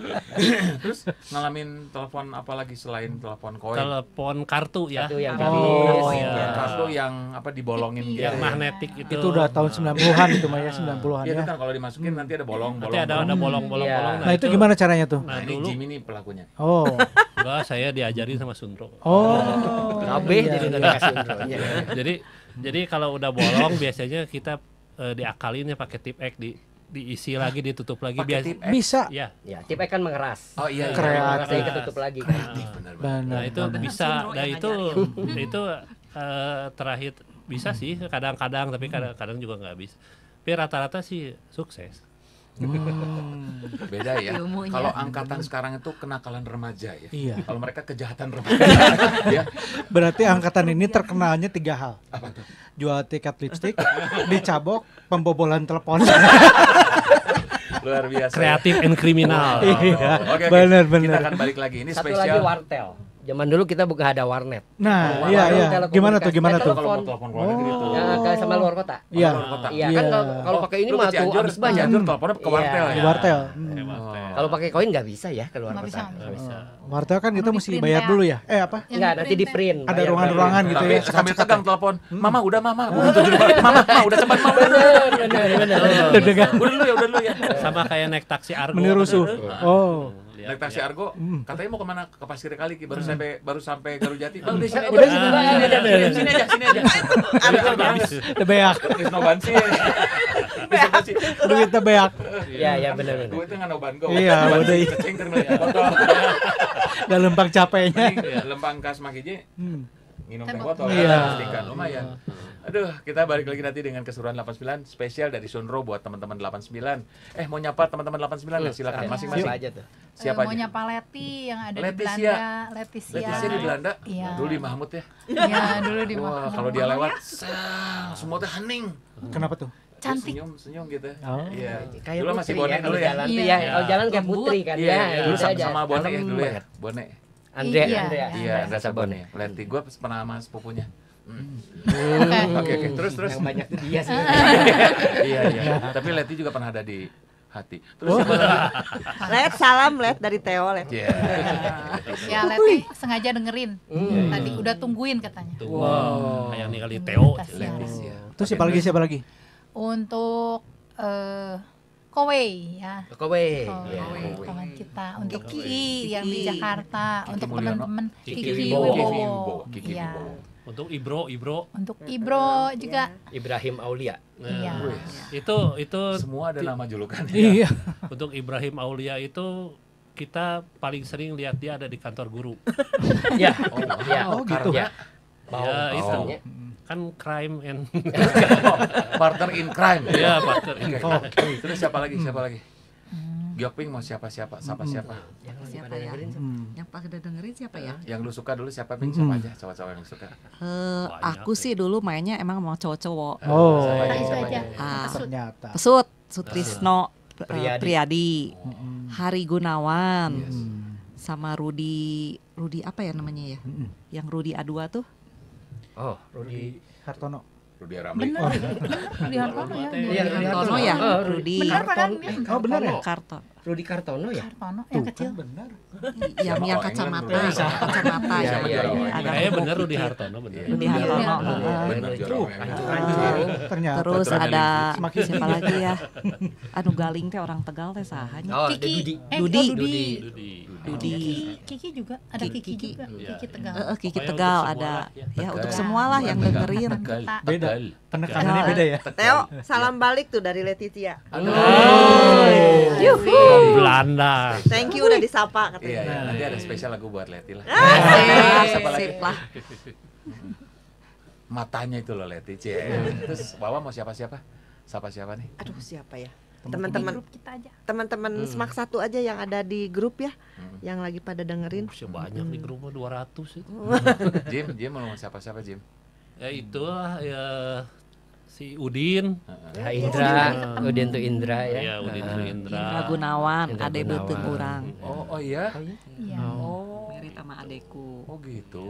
Terus ngalamin telepon apa lagi selain telepon koin? Telepon kartu ya. Kartu yang Oh, habis. iya. Kartu yang apa dibolongin gitu. Yang magnetik itu. Itu udah tahun 90-an itu Mah ya, 90-an Iya, itu ya. kan kalau dimasukin nanti ada bolong-bolong. Nanti ada bolong-bolong. Iya. Nah, itu gimana caranya tuh? Nah, Nah, ini dulu Jimmy nih pelakunya. Oh. enggak, saya diajarin sama Sundro. Oh. Kabeh Iya, jadi iya. udah kasih intronya. Jadi kalau udah bolong biasanya kita diakalin ya pakai tip X diisi lagi, ditutup lagi Pakai biasa. tip X? Bisa. Ya. Ya, tip kan mengeras. Oh iya, Kreatif. Jadi ketutup lagi kan. benar. Benar. Nah, itu bisa. Nah, itu terakhir bisa sih kadang-kadang, tapi kadang-kadang juga nggak bisa. Tapi rata-rata sih sukses. Beda ya. Ilmunya. Kalau angkatan sekarang itu kenakalan remaja ya. Iya. Kalau mereka kejahatan remaja. Ya. Berarti angkatan ini terkenalnya 3 hal. Apa tuh? Jual tiket lipstik, dicabok, pembobolan telepon. Luar biasa. Kreatif and kriminal. Iya. Oke, Benar, Kita benar. akan balik lagi. Ini Satu lagi spesial. wartel. Zaman dulu kita bukan ada warnet. Nah, Oh, iya warung iya. telekomunikasi. Gimana tuh? Gimana Eh, tuh? Kalau mau telepon keluar negeri itu. Ya, kayak sama luar kota. Iya. Luar kota. Iya, Iya. kan kalau pakai ini Lu mah ke tuh Cianjur, habis banyak. Cianjur teleponnya ke wartel Iya. ya. Di wartel. Kalau pakai koin nggak bisa ya keluar Nggak kota. bisa. Nggak bisa. Wartel kan kita Mau mesti di-print bayar ya? dulu ya. Apa? Enggak, nanti di print. Ada ruangan-ruangan gitu Tapi ya. sambil tegang telepon. Mama udah mama. Udah tujuh mama udah cepat mama. Udah dengar. Udah dulu ya. Sama kayak naik taksi Argo. Meniru suhu. Oh. Naik taksi Argo, katanya mau kemana? Ke Pasir Kali, baru sampai Garujati. Bang, di sini Udah aja. Sini aja. Udah beak. Wisno Bansi. Duitnya beak. Iya, iya benar. Duitnya nggak noban go. Iya, udah. Cecing keur meuli botol. Udah lempang capeknya. Lempang kas makije. Minum teh Tembok. botol. Iya. Pastikan lumayan. Aduh, kita balik lagi nanti dengan keseruan 89 spesial dari Sunro buat teman-teman 89. Mau nyapa teman-teman 89 ya silakan masing-masing. Siapa aja tuh? Siapa Mau aja? nyapa Leti yang ada Leticia. di Belanda. Leticia. Leticia di Belanda. Iya. Dulu di Mahmud ya. Iya, dulu di Wah, Mahmud. kalau dia lewat, semua teh hening. Kenapa tuh? Cantik. Senyum gitu. Oh. Iya. Kayak Dulu masih putri Bone ya, dulu kalau ya. jalan tuh Iya. ya. Kalau jalan kayak Lembut. putri kan Iya, ya. dulu gitu sama, aja. sama Bone ya Kalem dulu ya. banget. Bone. Andre, Iya. Andre. Iya, Andre Andra Sabone. Sabone. Leti gua pernah sama sepupunya. Oke. Oke, terus. Yang banyak tuh dia sih. Iya. Tapi Leti juga pernah ada di hati. Terus siapa lagi? Let salam Let dari Theo Let. Iya. Ya, Leti sengaja dengerin. Tadi udah tungguin katanya. Wow. Kayak nih kali Theo. Leticia. Terus siapa lagi? Untuk Kowe ya. Kowe. Kowe, kawan kita. Untuk Kiki yang di Jakarta. Kiki Untuk Mulyono. teman-teman Kiki Kiki Wibowo. Wibowo. Kiki Iya. Wibowo. Untuk Ibro. Untuk Ibro juga. Ibrahim Aulia. Iya. Itu Semua ada nama julukan. Iya. untuk Ibrahim Aulia itu kita paling sering lihat dia ada di kantor guru. Ya. Oh, Ya. Oh, gitu. Ya. Ya, itu. Oh. Kan crime and Partner in crime. ya partner. Oke. Terus siapa lagi? Gyokping mau siapa? Siapa ya? Yang pada dengerin siapa ya? Yang lu suka dulu siapa, Ping? Siapa aja cowok-cowok yang lu suka? Aku sih dulu mainnya emang mau cowok-cowok. Oh. Siapa aja? Itu Siapa aja. aja? Ternyata. Pesut, Sutrisno Priadi. Priyadi, Hari Gunawan, Yes. sama Rudi apa ya namanya ya? Yang Rudi A2 tuh? Oh, Rudi Hartono. Rudi Ramli. Bener, Rudi Hartono ya. Iya, Rudi Hartono Hartono. ya, Oh, Rudi. Bener kan? Oh benar ya? Karton. Rudi Kartono ya? Hartono yang kecil. Benar. Yang Sama kacamata, orang England, kacamata. Iya, iya, iya. Ada Kayaknya bener kuku Rudi kecil. Hartono bener. Rudi Hartono. Bener, juara orang England. Ternyata. Terus Veteran ada Semakin siapa lagi ya? Anu Galing teh orang Tegal teh sahanya. Oh, ada Kiki. Dudi. Dudi. Dudi. Dudi. Kiki juga, ada Kiki juga. Kiki Tegal. Kiki Pokoknya Tegal untuk ada. semua lah, ya. Ya untuk Tegal. semua lah yang dengerin. Tegal. Beda. Tegal. Penekanannya beda ya. Theo, salam balik tuh dari Leticia. Belanda. Thank you udah disapa Iya, katanya. iya. Nanti ada spesial lagu buat Leti lah. Sip, sip lah. Matanya itu loh Leti. Cie. Terus Wawa mau siapa-siapa? Siapa nih? Aduh, siapa ya? Di Teman-teman grup kita aja. teman-teman Smak 1 aja yang ada di grup ya, yang lagi pada dengerin. Banyak di grup mah 200 itu. Jim mau siapa-siapa Jim? Ya itulah ya si Udin. Ya, Indra, Udin tuh Indra ya. Ya Udin tuh Indra. Indra Gunawan, Indra ade Gunawan. beuteung urang. Oh iya. Iya. Mirip sama adeku. Oh gitu.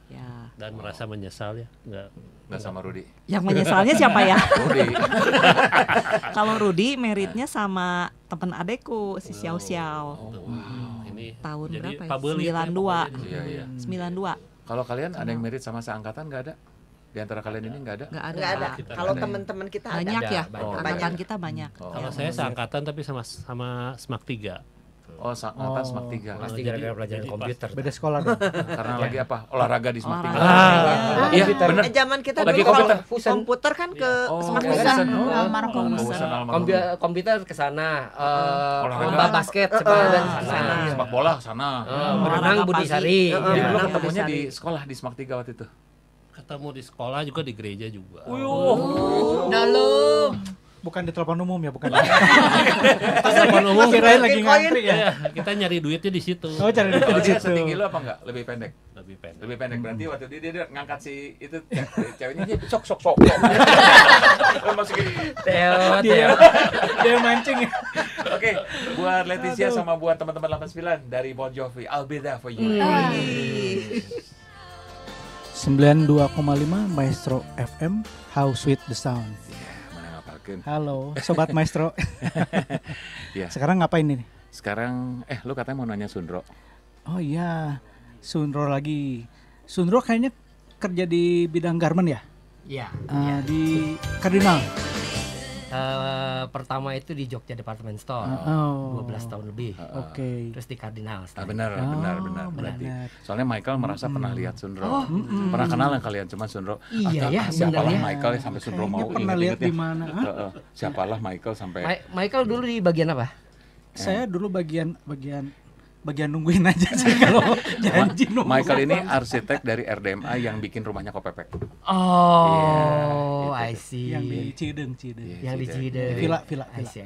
Ya. Dan merasa menyesal ya. Enggak. Nggak sama Rudi. Yang menyesalnya siapa ya? Rudi. Kalau Rudi meritnya sama temen adeku si Xiao Xiao. Wow. Ini Tahun jadi berapa ya? pabelit ya 92. pokoknya di Iya iya. 92. Kalau kalian ada yang merit sama seangkatan nggak ada? Di antara kalian ini nggak ada? Enggak ada. Enggak ada. Kita Kalau ada ya? teman-teman kita ada. Banyak ya. Banyak. Angkatan kita banyak. Oh, Kalau saya seangkatan tapi sama Smak 3. oh seangkatan Smak 3. Pasti gara-gara pelajaran komputer. Beda sekolah dong. Karena lagi apa? Olahraga di Smak 3. Olahraga. Iya bener. Zaman kita Lagi dulu komputer. kalau komputer kan ke Oh, Smak oh, Fusan. Fusan. Almarhum. Fusan almarhum. Komputer ke sana, Olahraga. lomba basket sebenarnya ke sana. Sepak bola sana. Berenang Budi Sari. Jadi Ya. lu Berenang ketemunya Budi di Sari. sekolah di Smak 3 waktu itu. Ketemu di sekolah juga di gereja juga. Dalam. Bukan di telepon umum ya, bukan. Telepon umum Kirain lagi ngantri ya. ya, kita nyari duitnya di situ. Oh, cari duit Kalau di dia situ. setinggi lu apa enggak? Lebih pendek. Lebih pendek. Lebih pendek berarti waktu dia ngangkat si itu ceweknya dia sok. Lu masih gini. Teo, Dia Teo. dia mancing ya. Oke, buat Leticia sama buat teman-teman 89 dari Bon Jovi, I'll be there for you. 92,5 Maestro FM, How Sweet the Sound. Mana ngapalkeun. Halo, Sobat Maestro. Iya. Sekarang ngapain ini? Sekarang lu katanya mau nanya Sundro. Oh iya, Sunro lagi. Sunro kayaknya kerja di bidang garment ya? Iya. Di Cardinal. Pertama itu di Jogja Department Store. Oh. 12 tahun lebih. Oke. Terus di Cardinal. Ah, benar Oh, berarti. benar. Soalnya Michael merasa pernah lihat Sundro. Pernah kenal kalian cuma Sundro. Iya ya, Siapalah benar ya. Michael sampai Sundro Kayaknya mau pernah lihat inget-inget di ya. mana? Heeh. Siapalah Michael sampai Michael dulu di bagian apa? Saya dulu bagian nungguin aja sih kalau janji nunggu. Michael ini arsitek dari RDMA yang bikin rumahnya Kopepek. Oh, Iya, I see. yang di Cideng. Yang di Cideng. Villa. I see.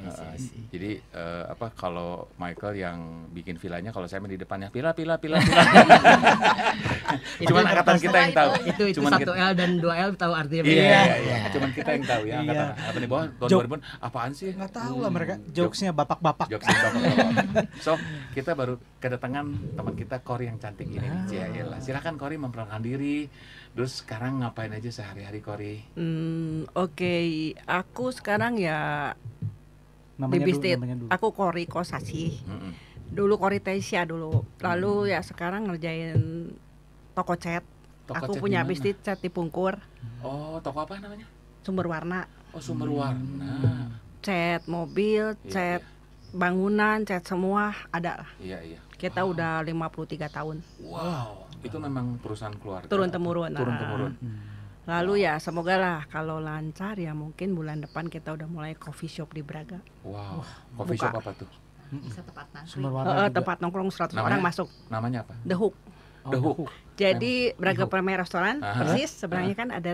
Jadi kalau Michael yang bikin villanya, kalau saya main di depannya pila. Cuman angkatan kita yang tahu. Itu Cuman 1L dan 2L tahu artinya beda. Iya. Cuman kita yang tahu ya Iya. angkatan di bawah tahun Jok. 2000 apaan sih? Nggak tahu lah mereka jokesnya bapak-bapak. Jokes yang bapak-bapak. So, kita baru kedatangan teman kita Kori yang cantik ini. Cialah. Silakan Kori memperkenalkan diri. Terus sekarang ngapain aja sehari-hari Kori? Oke, aku sekarang ya di Namanya bisnis. dulu. Aku Kori Kosasi. Mm-mm. Dulu Kori Tesya dulu. Lalu ya sekarang ngerjain toko cat. Toko Aku cat punya di mana? bisnis cat di Pungkur, Oh, toko apa namanya? sumber warna, Oh, Sumber Warna. cat mobil, Iya, cat bangunan, cat semua ada lah. Iya. Kita udah 53 tahun. Wow. Itu memang perusahaan keluarga. Turun temurun. Turun-temurun. Lalu ya semoga lah kalau lancar ya mungkin bulan depan kita udah mulai coffee shop di Braga. Wow. Coffee shop apa tuh? Bisa tepat nanti. Sumber warna juga. Tempat nongkrong 100 Namanya? orang masuk. Namanya apa? The Hook. The Hook. Jadi Braga Premier Restoran Aha. persis sebenarnya kan ada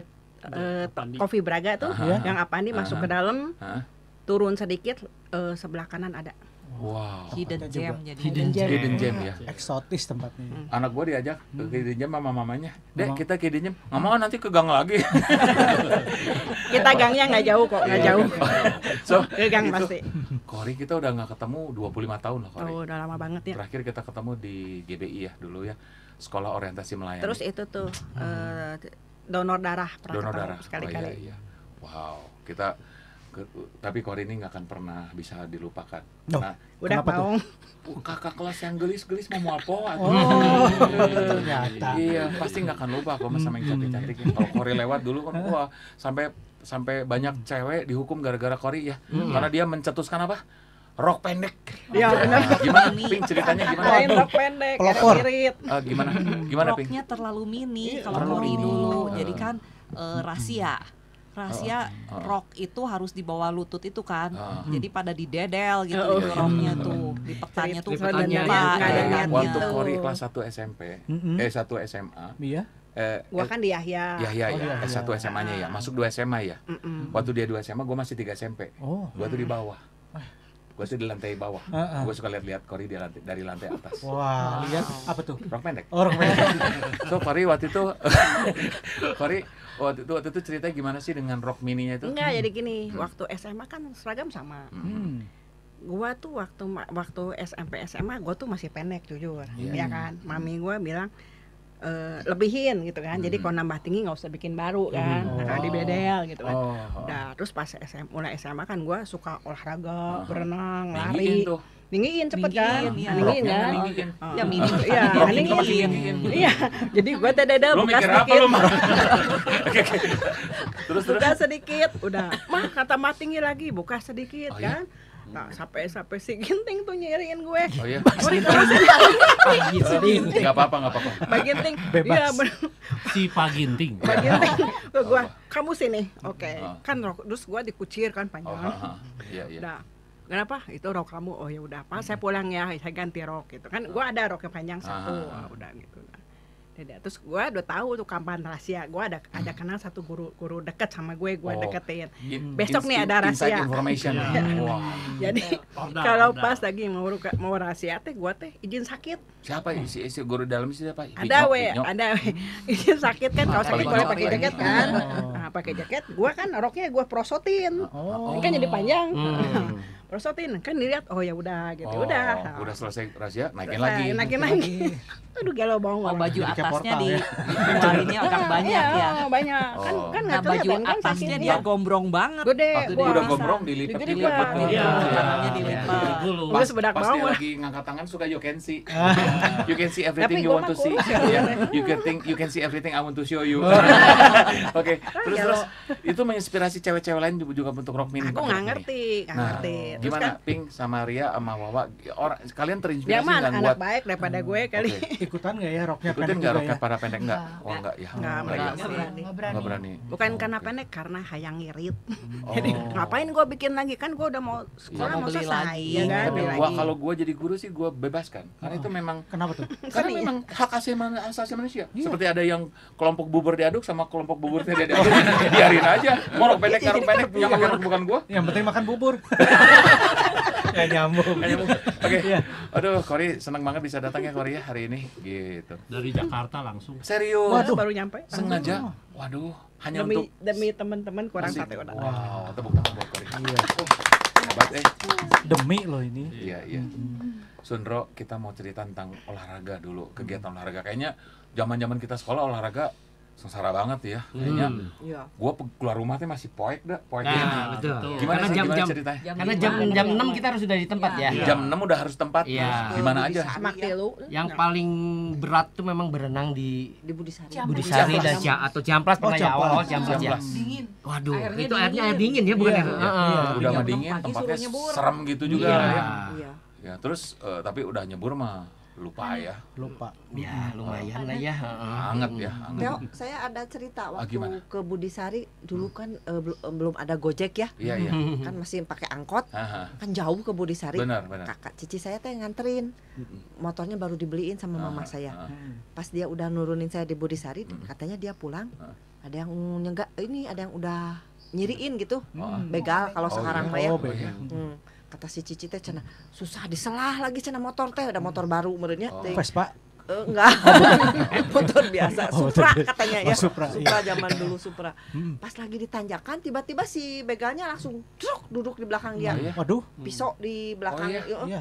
Coffee Braga tuh Aha. yang Apandi masuk ke dalam, Hah? turun sedikit sebelah kanan ada. Wow. Hidden Tempatnya gem juga. jadi. Hidden gem ya. Eksotis tempatnya. Anak gua diajak ke Hidden Gem sama mamanya. Dek, kita ke Hidden Gem. Nggak mau nanti ke gang lagi. Kita gangnya nggak jauh kok, nggak jauh. So, Ke gang itu, pasti. Kori kita udah nggak ketemu 25 tahun loh Kori. Oh, udah lama banget ya. Terakhir kita ketemu di GBI ya dulu ya. Sekolah Orientasi Melayani. Terus itu tuh donor darah pernah Donor ketemu darah. sekali-kali. Oh, iya. Wow, tapi Kori ini nggak akan pernah bisa dilupakan. Oh, Nah, Udah Kenapa tuh? mau kakak kelas yang gelis-gelis mau apa? Oh, ternyata. Iya, pasti nggak akan lupa kok sama yang cantik-cantik. Kalau Kori lewat dulu kan, wah sampai banyak cewek dihukum gara-gara Kori ya, karena dia mencetuskan apa? Rok pendek. ya benar. Gimana, Pink, ceritanya gimana? Kain rok pendek, Pelopor. irit. Gimana, Pink? Roknya terlalu mini kalau terlalu Kori mini. dulu. Heeh. Jadi kan rahasia rok itu harus di bawah lutut itu kan. Jadi pada didedel gitu Oh. itu roknya tuh. Lipetannya tuh Lipetannya, kebuka ya. dedelnya. Waktu Kori kelas 1 SMP, 1 SMA, Iya. Gua kan di Yahya. ya, Oh, iya, S1 iya. SMA-nya ya, masuk 2 SMA ya. Waktu dia 2 SMA, gue masih 3 SMP. Oh. Gue tuh di bawah. Gue tuh di lantai bawah. Gue suka lihat Kori dari lantai atas. Wah, lihat apa tuh? Rok pendek. Oh, rok pendek. So Kori waktu itu ceritanya gimana sih dengan rok mininya itu? Enggak, jadi gini, waktu SMA kan seragam sama. Gua tuh waktu SMP SMA gua tuh masih pendek jujur. Ya kan. Mami gua bilang lebihin gitu kan. Jadi kalau nambah tinggi nggak usah bikin baru kan. Nah, dibedel gitu kan. Udah, terus pas mulai SMA kan gua suka olahraga, berenang, lari. Ninggiin tuh. Ninggiin cepet kan? Ninggiin, iya. Ninggiin Roknya kan? ninggiin. Ya mini tuh Iya, kan ninggiin. ninggiin. Iya. Jadi gua dada Lu buka mikir apa sedikit. lu, Mah? Oke. Terus Buka sedikit, udah. Mah kata mah tinggi lagi, buka sedikit Oh, iya? kan. Nah, sampai si Ginting tuh nyariin gue. Oh iya. Ginting. Enggak apa-apa. Pak Ginting. Bebas. Iya, bener. Si Pak Ginting. Pak Ginting. Ke gue, kamu sini. Oke. Ah. Kan rok, terus gue dikucir kan panjang. Iya. Udah. Kenapa? Itu rok kamu. Oh ya udah, Pak, saya pulang ya, saya ganti rok gitu. Kan gue ada rok yang panjang satu. Udah gitu. Terus gue udah tahu tuh kapan rahasia. Gue ada kenal satu guru deket sama gue deketin. Besok nih ada rahasia. Inside information. Wah. Jadi kalau pas lagi mau rahasia teh gue teh izin sakit. Siapa si guru dalam siapa? Ada izin sakit kan, kalau sakit boleh pakai jaket kan. Nah, pakai jaket, gue kan roknya gue prosotin. Ini kan jadi panjang. Prosotin kan dilihat, oh ya udah gitu. Udah selesai rahasia, naikin selesai, lagi. naikin lagi. Aduh galau banget. Oh, baju Jadi kayak atasnya portal, dikeluarinnya agak banyak Iya, ya. banyak. Kan Oh. kan Nah, nggak baju kelihatan kan atasnya sakitnya. dia gombrong banget. Gede. Waktu dia gua udah rasa. gombrong dilipat. Dilipat. Iya. Tangannya dilipat. Dulu. Udah sebedak Pas dia bawah. lagi ngangkat tangan suka you can see. You can see everything Tapi you gua want to mah see. kurus. Ya, you can see everything I want to show you. Oke, terus itu menginspirasi cewek-cewek lain juga bentuk rock mini. Aku pakai nggak rock ngerti, mini. nggak Nah, ngerti. Terus gimana kan Pink sama Ria sama Wawa? Kalian dia terinspirasi mah nggak anak buat baik daripada gue kali. Oke. Ikutan nggak ya roknya ikutin pendek nggak juga roket ya? para pendek nggak? Oh enggak ya. Nggak Mereka berani. nggak berani. Bukan Oh, karena oke. pendek, karena hayang ngirit. Oh. Jadi ngapain gue bikin lagi, kan gue udah mau sekolah, Mau mau beli selesai lagi. ya kan, Tapi beli gua lagi. kalau gua jadi guru sih gua bebaskan. Karena itu memang Kenapa tuh? karena Seni. memang hak asasi manusia. Seperti ada yang kelompok bubur diaduk sama kelompok bubur tidak diaduk, biarin aja. Mau rok pendek, nggak rok pendek, yang pakai rok bukan gua. Yang penting makan bubur. Ya nyambung. Oke. Iya. Aduh, Kori senang banget bisa datang ya Kori ya hari ini. Gitu. Dari Jakarta langsung. Serius. Waduh, baru nyampe. Sengaja. Waduh, hanya Demi untuk teman-teman kurang musik. sate udah. Wow, tepuk tangan buat Kori. Iya. Hebat Demi loh ini. Iya. Sunro, kita mau cerita tentang olahraga dulu, kegiatan olahraga. Kayaknya zaman-zaman kita sekolah olahraga sengsara banget ya. Kayaknya Iya. gua keluar rumah tuh masih poek dah, poek ini. Nah, betul. Gimana Karena sih gimana jam-jam ceritanya? karena jam 6 kita harus sudah di tempat ya. Jam 6 udah harus tempat. Iya. Gimana aja? Semak tilu. Yang paling berat tuh memang berenang di Di Budisari. Budisari dan atau Ciamplas pernah ya Ciamplas. awal-awal Ciamplas ya. Ciamplas. Dingin. Waduh, Airnya itu airnya air dingin. dingin ya bukan Iya, ya? iya, Heeh. iya. Udah Jam mah 6 dingin, pagi tempatnya suruh nyebur. serem gitu juga Iya. ya. Iya. Ya, terus tapi udah nyebur mah lupa ya. Lupa. Ya, lumayan lah ya. Heeh. Hangat ya, hangat. Teo, saya ada cerita waktu gimana? ke Budisari dulu kan belum ada Gojek ya. Iya, iya. Kan masih pakai angkot. Haha. Kan jauh ke Budisari. Benar. Kakak cici saya teh nganterin. Motornya baru dibeliin sama mama saya. Pas dia udah nurunin saya di Budisari, katanya dia pulang. Ada yang ada yang udah nyiriin gitu. Begal kalau Oh, sekarang iya. mah ya. Oh, begal. Kata si cici teh cenah susah diselah lagi cenah motor teh, ada motor baru menurutnya. Vespa. Enggak. Motor biasa, Supra katanya ya. Supra, Zaman dulu Supra. Pas lagi ditanjakan tiba-tiba si begalnya langsung duduk di belakang dia. Waduh. Pisau di belakang. Oh, iya. Iya.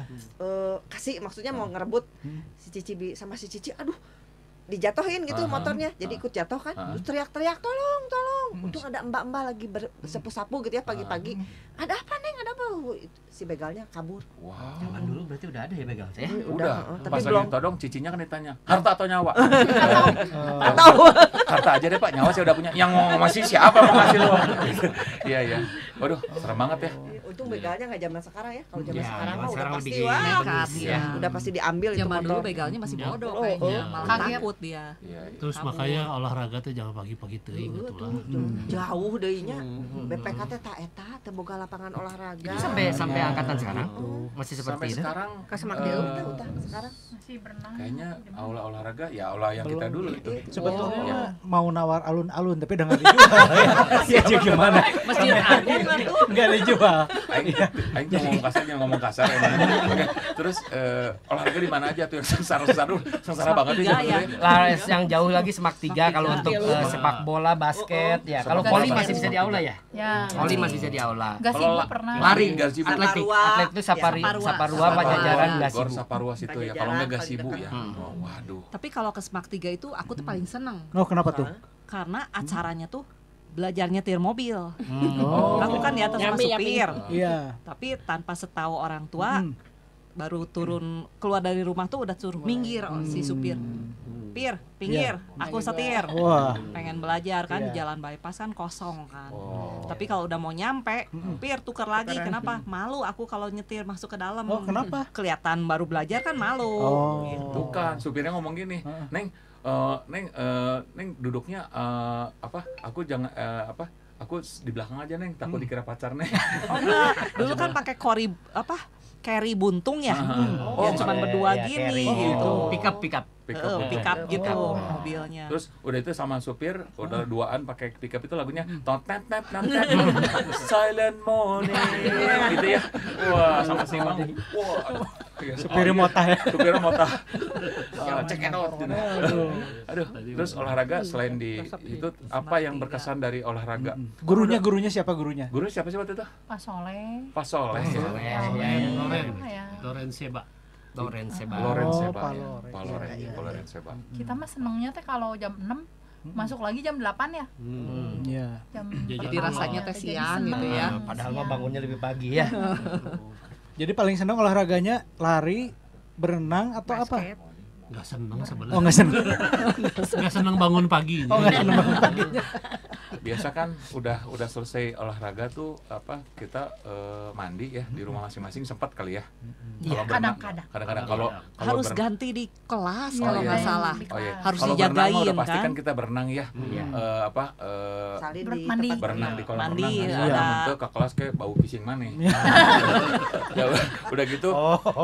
Kasih maksudnya mau ngerebut si Cici sama si Cici. Aduh, dijatuhin gitu motornya, jadi ikut jatuh kan, terus teriak-teriak tolong. Untung ada mbak-mbak lagi bersapu-sapu gitu ya pagi-pagi. Ada apa Neng? Ada apa? Si begalnya kabur. Wow. Zaman dulu berarti udah ada ya begal ya? Udah. tapi Pas belum. lagi todong cicinya kan ditanya, harta atau nyawa? Atau Harta aja deh Pak, nyawa saya udah punya. Yang ngomong masih siapa mau ngasih lo? Iya. Waduh, serem banget ya. untung begalnya nggak zaman sekarang ya. Kalau zaman Ya, sekarang zaman mah udah sekarang pasti lebih wah, nekat, ya. udah pasti diambil itu Zaman dulu motor. begalnya masih bodoh Oh, kayaknya, oh. malah Kaget. takut dia. Iya. Terus makanya olahraga teh jangan pagi-pagi teuing gitu lah. Jauh deunya. BPK teh tak eta teu boga lapangan olahraga. Sampai angkatan sekarang masih seperti Sampai itu. sekarang Ka Semak Deul teh udah sekarang. Masih berenang. kayaknya aula olahraga ya aula yang kita dulu itu. Sebetulnya mau nawar alun-alun tapi udah nggak dijual. Ya gimana? Masjid Agung kan tuh. Nggak dijual. Aing jangan ngomong kasar emang. Oke, terus olahraga di mana aja tuh yang sengsara banget Tiga ya. ya. Lah yang jauh lagi Semak 3 kalau untuk sepak bola, basket ya. Kalau Sepak voli bola, masih bisa di aula ya? Ya. Voli masih bisa di aula. Gak sih, Kalau pernah. Lari, Gazebo. atletik, Saparua. atlet itu Saparua, Pajajaran, Gor Gasibu. Saparua situ ya. Kalau nggak Gasibu ya. Oh, waduh. Tapi kalau ke Semak 3 itu aku tuh paling seneng Oh, kenapa tuh? karena acaranya tuh belajar nyetir mobil. Oh. Aku kan di atas sama Nyambi, supir. Iya. Tapi tanpa setahu orang tua, baru turun keluar dari rumah tuh udah suruh minggir si supir. Pir, pinggir, aku setir. Wah. Pengen belajar kan di Iya. jalan bypass kan kosong kan. Oh. Tapi kalau udah mau nyampe, Pir tuker lagi. Kenapa? Malu aku kalau nyetir masuk ke dalam. Oh, kenapa? Kelihatan baru belajar kan malu. Oh. Gitu. Bukan, supirnya ngomong gini, Neng, Neng duduknya apa? Aku jangan Aku di belakang aja Neng, takut dikira pacar Neng. Oh enggak, dulu kan pakai carry buntung ya. Yang cuma berdua gini gitu. Pick up. Pick up. Pick up gitu Oh. mobilnya. Terus udah itu sama supir, udah duaan pakai pick up itu lagunya tontet silent morning gitu ya. Wah, sama si Mang. Wah. Supirnya motah ya. Supirnya motah. Check it out gitu. Aduh. Terus olahraga selain di itu apa yang berkesan dari olahraga? Gurunya siapa gurunya? Guru siapa sih waktu itu? Pak Soleh. Pak Soleh. Loren Seba. Loren Seba Pak ya. Loren. Pak Loren Seba. Kita mah senengnya teh kalau jam 6 masuk lagi jam 8 ya. Iya. Jadi rasanya teh siang gitu ya. Padahal mah bangunnya lebih pagi ya. Jadi paling senang olahraganya lari, berenang atau apa? Nggak seneng sebenarnya. Oh, nggak senang. Nggak seneng bangun pagi. Oh, nggak senang bangun paginya. Biasa kan udah selesai olahraga tuh kita mandi ya di rumah masing-masing sempat kali ya. Kalau berenang, kadang-kadang kalau Harus berenang- ganti di kelas Iya, kalau nggak iya. salah. Oh iya. Harus Kalau berenang mah dijagain udah pasti kan. kan kita berenang ya. Salin di Mandi. tempat Berenang di kolam Mandi, renang. ada. Untuk ke kelas kayak bau pising mana. Ya udah gitu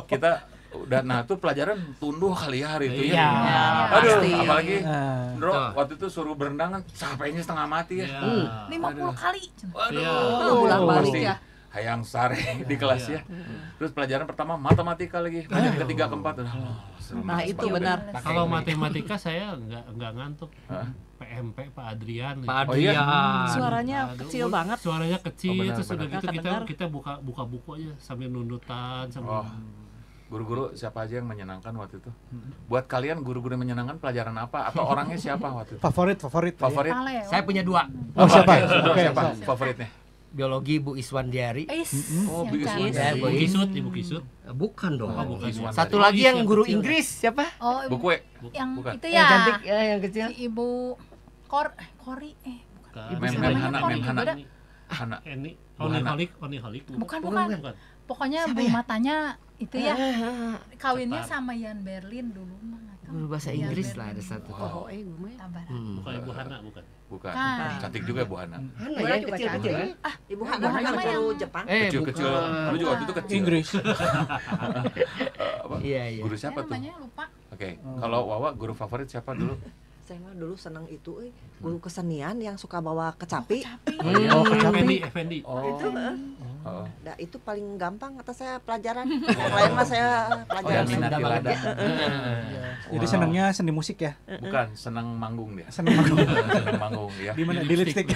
kita nah tuh pelajaran tunduh kali ya hari itu ya. Iya. Aduh, Pasti. apalagi Nah, Bro, waktu itu suruh berenang kan capeknya setengah mati ya. 50 kali. Oh, bolak-balik pasti ya. hayang sare di kelas ya. Terus pelajaran pertama matematika lagi, pelajaran ketiga keempat udah. Nah, itu benar. Kalau matematika saya nggak ngantuk. PMP Pak Adrian. Pak Oh iya? Adrian. Suaranya kecil banget. Suaranya kecil, Oh, benar, terus udah benar. gitu Kedengar. kita buka buku aja sambil nundutan Oh. Guru-guru siapa aja yang menyenangkan waktu itu? Buat kalian guru-guru yang menyenangkan pelajaran apa atau orangnya siapa waktu itu? favorit. Favorit? Saya punya 2. Oh, siapa? Oke, Siapa favoritnya? Biologi Bu Iswandiari. Oh, Bu yang Iswandiari. cantik. Ibu Kisut. Bukan dong. bukan. Satu lagi yang guru Inggris siapa? Oh, Bu Kue. yang Bukan. itu Yang ya. cantik yang kecil. Si Ibu Kori Mem namanya Kori Hana. juga. Hana. Ini Bu Hana. Oni Holik. Bukan. Pokoknya Bu matanya itu ya. Kawinnya sama Ian Berlin dulu mah. nggak tahu. Guru bahasa Ian Inggris Berlin. lah ada satu. Oh, gue Sabar. Bukan Ibu Hana bukan. Bukan. Bukan. Cantik juga Bu Hana. Hana yang kecil-kecil kan? Ibu Ibu Hana Hana kan mah guru yang- Jepang. Kecil-kecil. bukan. Lu juga waktu itu kecil. Inggris. Apa? Iya. Guru siapa tuh? Namanya lupa. Oke. Kalau Wawa guru favorit siapa dulu? Saya mah dulu seneng itu guru kesenian yang suka bawa kecapi. Oh, kecapi. Effendi. Itu Oh. nah, itu paling gampang kata saya pelajaran. Yang lain mah saya Oh, pelajaran. yang minati lada. Jadi senangnya seni musik ya? Bukan, senang manggung dia. Senang manggung. Senang manggung ya. Di mana? Di lipstick.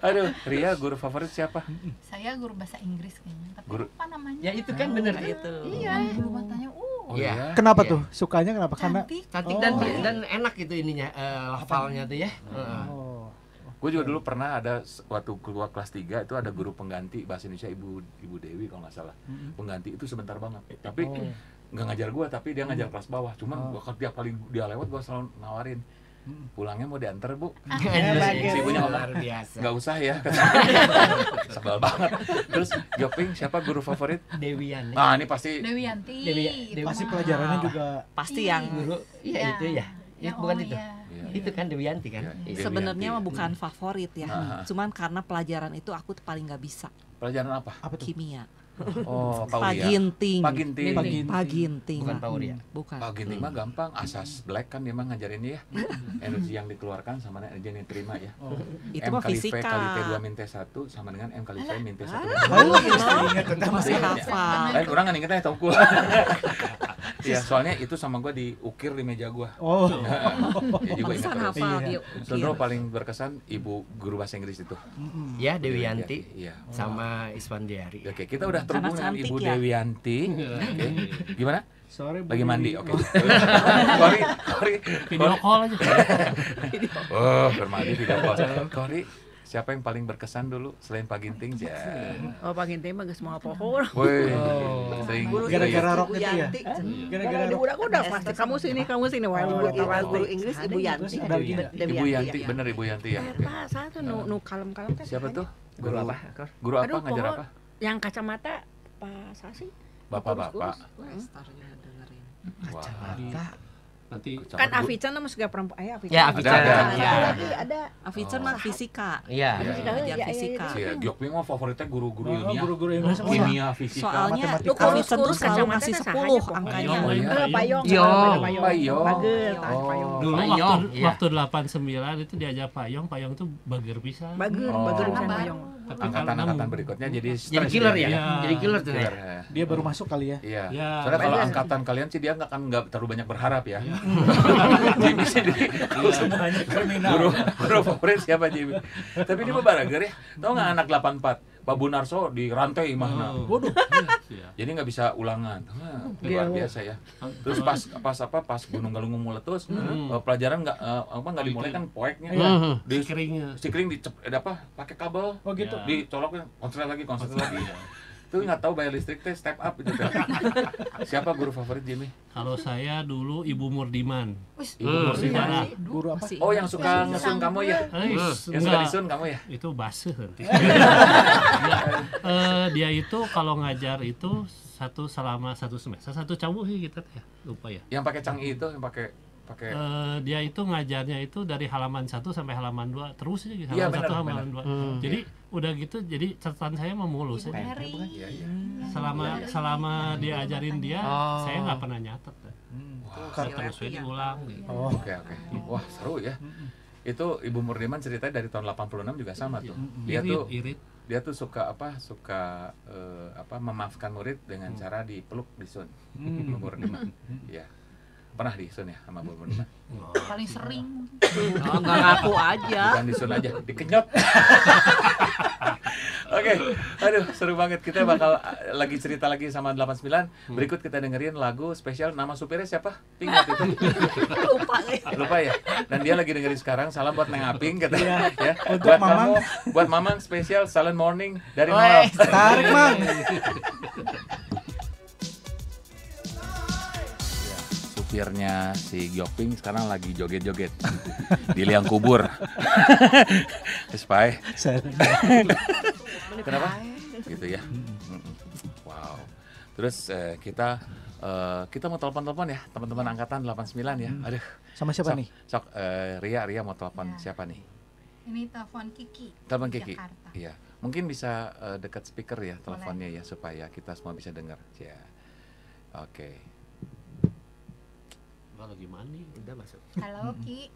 Aduh, Ria guru favorit siapa? Saya guru bahasa Inggris kayaknya. Tapi Guru- lupa namanya. Ya itu kan bener Itu. Iya, guru matanya Oh Iya. iya. Kenapa Iya. tuh? Sukanya kenapa? Karena Cantik Oh. dan enak gitu ininya lafalnya tuh ya. Heeh. oh. Gue juga dulu pernah ada waktu keluar kelas 3 itu ada guru pengganti bahasa Indonesia Ibu Dewi kalau nggak salah. Pengganti itu sebentar banget. Tapi nggak ngajar gue, tapi dia ngajar kelas bawah. Cuman gua tiap kali dia lewat gue selalu nawarin. Pulangnya mau diantar bu? bagus. Si ibunya luar ngomong, biasa. nggak usah ya. Sebel banget. Terus Joping siapa guru favorit? Dewian. Nah ini pasti Dewianti. Dewi- Pasti Mah. pelajarannya juga Pasti Iya. yang Guru, iya Iya. itu ya. Yang Bukan oh, itu. iya. Iya. Itu kan Dewianti kan. Iya. Iya. sebenarnya mah Dewianti. bukan favorit ya. Cuman karena pelajaran itu aku tuh paling nggak bisa. pelajaran apa? apa tuh? Kimia. Oh, Paulia. Paginting. Paginting. Paginting. Bukan Paulia. Bukan. Paginting mah gampang, asas black kan dia mah ngajarinnya ya. Energi yang dikeluarkan sama energi yang diterima ya. Itu M mah kali V fisika. kali T2 min T1 sama dengan M kali V min T1. Masih hafal. Lain orang kan ingetnya tongkul. Iya, soalnya itu sama gua diukir di meja gua. Oh. Ya juga ingat Pantesan terus. hafal Iya. dia. Sundro paling berkesan ibu guru bahasa Inggris itu. Ya Dewianti Iya. sama Iswandiari. Oke, kita udah terhubung dengan cantik Ibu ya. Dewianti. Oke. Gimana? Sore Lagi mandi, oke. Oh, Kori, Video call aja. oh, bermandi video call. Kori, siapa yang paling berkesan dulu selain Pak Ginting? Ya. Oh, paginting mah geus moal pohon. Woi, sering Gara-gara Ibu rock itu ya. Yanti. Gara-gara Gara-gara rock. udah pasti kamu sini Oh, wae guru Inggris Ibu Yanti. Ada lagi nggak? Ibu Yanti, bener Ibu Yanti ya. Oke. Eta satu nu kalem-kalem teh. Siapa tuh? Guru apa? Kor? Guru apa? Aduh, Ngajar pohon. apa? Yang kacamata Pak Sasi. Bapak-bapak. Starnya dengerin. Wah. Nanti Kan Avican nama juga perempuan. Avican. Ya, Avican. Ada. Ya. Ada. Avican mah fisika. Iya. Belajar fisika. Si Gyokping mah favoritnya guru-guru Oh, ilmiah. guru-guru Indonesia. Kimia, fisika. Soalnya matematika. Avican tuh selalu Kacamata ngasih teh 10 sahanya, angkanya. Payung, Payong. Payung. Payung. Bagel, Oh. payung. dulu Payung, waktu iya. waktu 89 itu diajak payung tuh bager pisan. Bagel, Oh. bagel Karena bukan baru. payung. Tapi Angkatan-angkatan karena berikutnya jadi Jadi stres killer dia. ya? Iya. Jadi killer tuh Killer, ya. ya. Dia baru masuk kali ya. Iya. Ya. Soalnya kalau Bener. angkatan kalian sih dia nggak terlalu banyak berharap ya. Jimmy sendiri Semuanya kriminal. guru favorit siapa Jimmy? Tapi dia mah barager ya. Tahu nggak anak 84? Pak Bunarso di rantai mana? Waduh. Iya. Jadi nggak bisa ulangan. Wah, luar biasa ya. Terus pas Gunung Galunggung meletus, pelajaran nggak dimulai kan poeknya. Di Keringnya. stickering pakai kabel. Oh gitu. Ya. Dicolokin konslet lagi. Itu nggak tahu bayar listrik teh step up itu teh. Siapa guru favorit Jimmy? Kalau saya dulu Ibu Murdiman. Ibu Murdiman. Guru apa? Masih Oh yang suka ngesun kamu ya? Yang suka disun kamu ya? Itu basuh nanti. Dia itu kalau ngajar itu selama satu semester satu cabut sih kita ya lupa ya. Yang pakai canggih itu, yang pakai Dia itu ngajarnya itu dari halaman 1 sampai halaman 2 terus aja gitu. Iya, Halaman 1 benar, halaman 2. Jadi udah gitu jadi catatan saya memulus. Iya, iya. Selama dia ajarin dia, Oh. saya nggak pernah nyatet. Saya terus Berarti ya. diulang. Gitu. Oh, oke. Wah, seru ya. Itu Ibu Murdiman ceritanya dari tahun 86 juga sama tuh. Dia tuh Irit. dia tuh suka memaafkan murid dengan cara dipeluk disun. Ibu Murdiman. Iya. Pernah disun ya sama Bu Murdiman? Paling sering. Oh, nggak ngaku aja. Bukan disun aja, dikenyot. Oke, aduh seru banget. Kita bakal lagi cerita lagi sama 89. Berikut kita dengerin lagu spesial. Nama supirnya siapa? Ping waktu itu. Lupa ya. Dan dia lagi dengerin sekarang. Salam buat Neng Aping katanya. Ya. Untuk Buat Mamang. kamu, buat Mamang spesial Silent Morning dari Woi, Noel. Tarik, Mang. Supirnya si Gyokping sekarang lagi joget-joget di liang kubur. Spy. Kenapa? Gitu ya. Wow. Terus kita mau telepon-telepon ya teman-teman angkatan 89 ya. Aduh. Sama siapa nih? Sok Ria mau telepon siapa nih? Ini telepon Kiki. Telepon di Kiki. Jakarta. Iya. Mungkin bisa dekat speaker ya teleponnya ya supaya kita semua bisa dengar. Ya. Oke. Lagi mandi. Udah masuk. Halo Ki.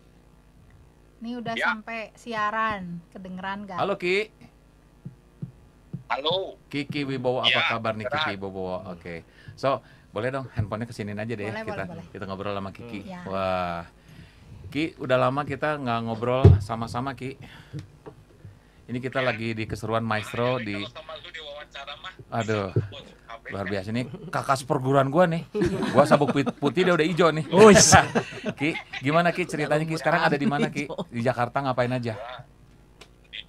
Ini udah sampai siaran, kedengeran gak? Halo Ki. Halo. Kiki Wibowo, apa Ya, kabar nih Kiki Wibowo? Oke. So, boleh dong handphonenya kesiniin aja deh Boleh, ya boleh. kita ngobrol sama Kiki. Ya. Wah. Ki, udah lama kita nggak ngobrol sama-sama Ki. Ini kita lagi di keseruan Maestro di Kalau sama lu diwawancara mah. aduh. Bos, HP luar biasa nih kakak perguruan gua nih. Gua sabuk putih dia udah hijau nih. Ki, gimana Ki ceritanya Ki sekarang ada di mana Ki? Di Jakarta ngapain aja? Di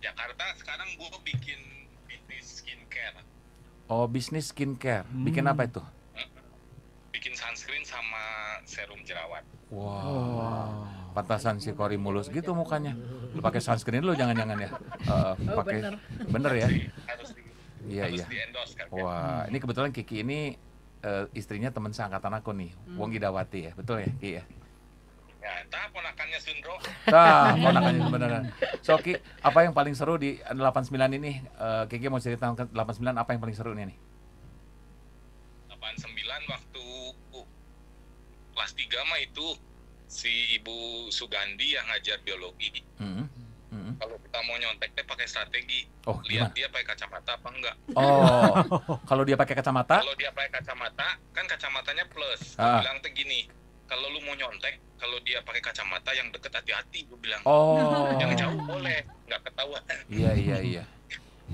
Jakarta sekarang gua bikin bisnis skincare. Oh, bisnis skincare. Bikin apa itu? Bikin sunscreen sama serum jerawat. Wow. Pantasan si Kori mulus gitu mukanya. Lu pakai sunscreen lu jangan-jangan ya. Pakai bener ya? Harus Iya. di-endorse kan. Wah, ini kebetulan Kiki ini istrinya teman seangkatan aku nih, Wong Idawati ya. Betul ya, Ki ya? Ya, entah ponakannya Sundro. Ponakannya beneran. So, Ki, apa yang paling seru di 89 ini? Kiki mau cerita 89 apa yang paling seru nih? 89 waktu kelas 3 mah itu si Ibu Sugandi yang ngajar biologi. Kalau kita mau nyontek teh pakai strategi. Oh, lihat gimana? dia pakai kacamata apa enggak. Oh, kalau dia pakai kacamata? Kalau dia pakai kacamata, kan kacamatanya plus. Ah. Gue bilang tuh gini, kalau lu mau nyontek, kalau dia pakai kacamata yang deket hati-hati, gue bilang. Oh. Yang jauh boleh, nggak ketahuan. Iya.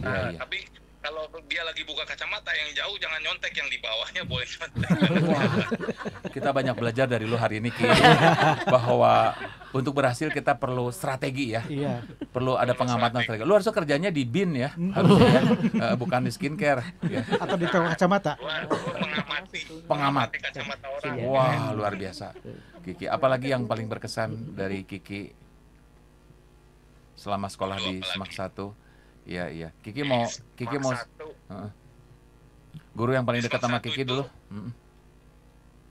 Nah, tapi kalau dia lagi buka kacamata yang jauh jangan nyontek, yang di bawahnya boleh nyontek. Kita banyak belajar dari lu hari ini Ki, bahwa untuk berhasil kita perlu strategi ya. Iya. Perlu ada pengamatan strategi. Lu harusnya kerjanya di BIN ya, harusnya ya. Bukan di skincare ya. Atau di toko kacamata. Pengamat. Kacamata orang. Wah, luar biasa. Kiki, apalagi yang paling berkesan dari Kiki selama sekolah di SMAK 1? Iya. Kiki mau guru yang paling dekat sama Kiki dulu.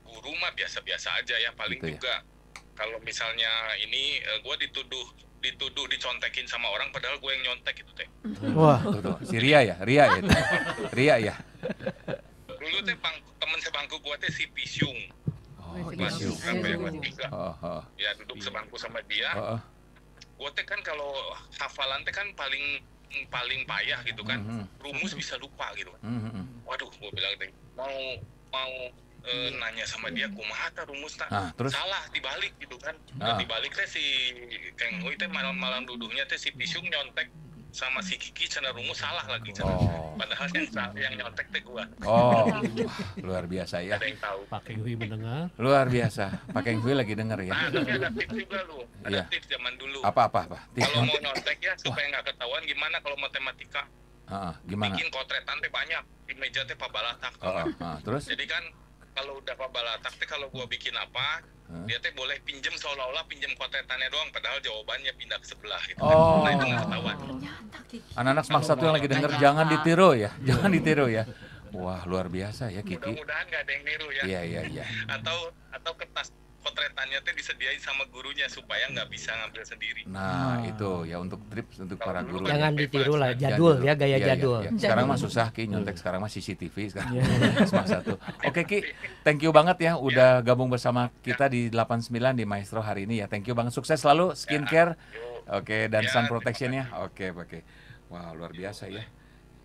Guru mah biasa-biasa aja ya, paling Gitu ya? juga kalau misalnya ini gue dituduh dicontekin sama orang padahal gue yang nyontek itu teh. Wah. Tuh. Si Ria ya itu. Ria ya. Dulu teh teman sebangku gue teh si Pisyung. Pisyung. Ya duduk sebangku sama dia. Gue teh kan kalau hafalan teh kan paling payah gitu kan, rumus bisa lupa gitu kan. Waduh, gue bilang teh mau nanya sama dia kumaha ta rumus tak, terus? salah dibalik gitu kan. Dibalik teh si Keng Hui teh malam duduknya teh si Pisyung nyontek sama si Kiki cenah rumus salah lagi cenah. Padahal yang nyontek teh gua. Wah, luar biasa ya. Ada yang tahu. Pak Keng Hui mendengar. Luar biasa. Pak Keng Hui lagi denger ya. Nah, tapi ada tips juga lu. Ada tips zaman dulu. Apa? Kalau mau nyontek ya supaya nggak ketahuan gimana kalau matematika. Gimana? Bikin kotretan teh banyak di meja teh pabalatak. Terus? Jadi kan kalau udah pabalatak teh kalau gua bikin apa, dia teh boleh pinjem seolah-olah pinjem kotretannya doang padahal jawabannya pindah ke sebelah gitu. Nah, itu nggak ketahuan. Anak-anak SMAK 1 yang lagi denger jangan ditiru ya. Jangan ditiru ya. Wah, luar biasa ya Kiki. Mudah-mudahan nggak ada yang niru ya. Iya. Atau kertas potretannya teh disediain sama gurunya supaya nggak bisa ngambil sendiri. Nah, itu ya untuk tips untuk para guru. Jangan ditiru lah, jadul ya, gaya jadul. Iya. Sekarang mah susah Ki nyontek, sekarang mah CCTV sekarang. SMAK 1. Oke Ki, thank you banget ya udah gabung bersama kita di 89 di Maestro hari ini ya. Thank you banget, sukses selalu skincare. Oke, dan sun protection-nya. Oke. Wah, luar biasa ya.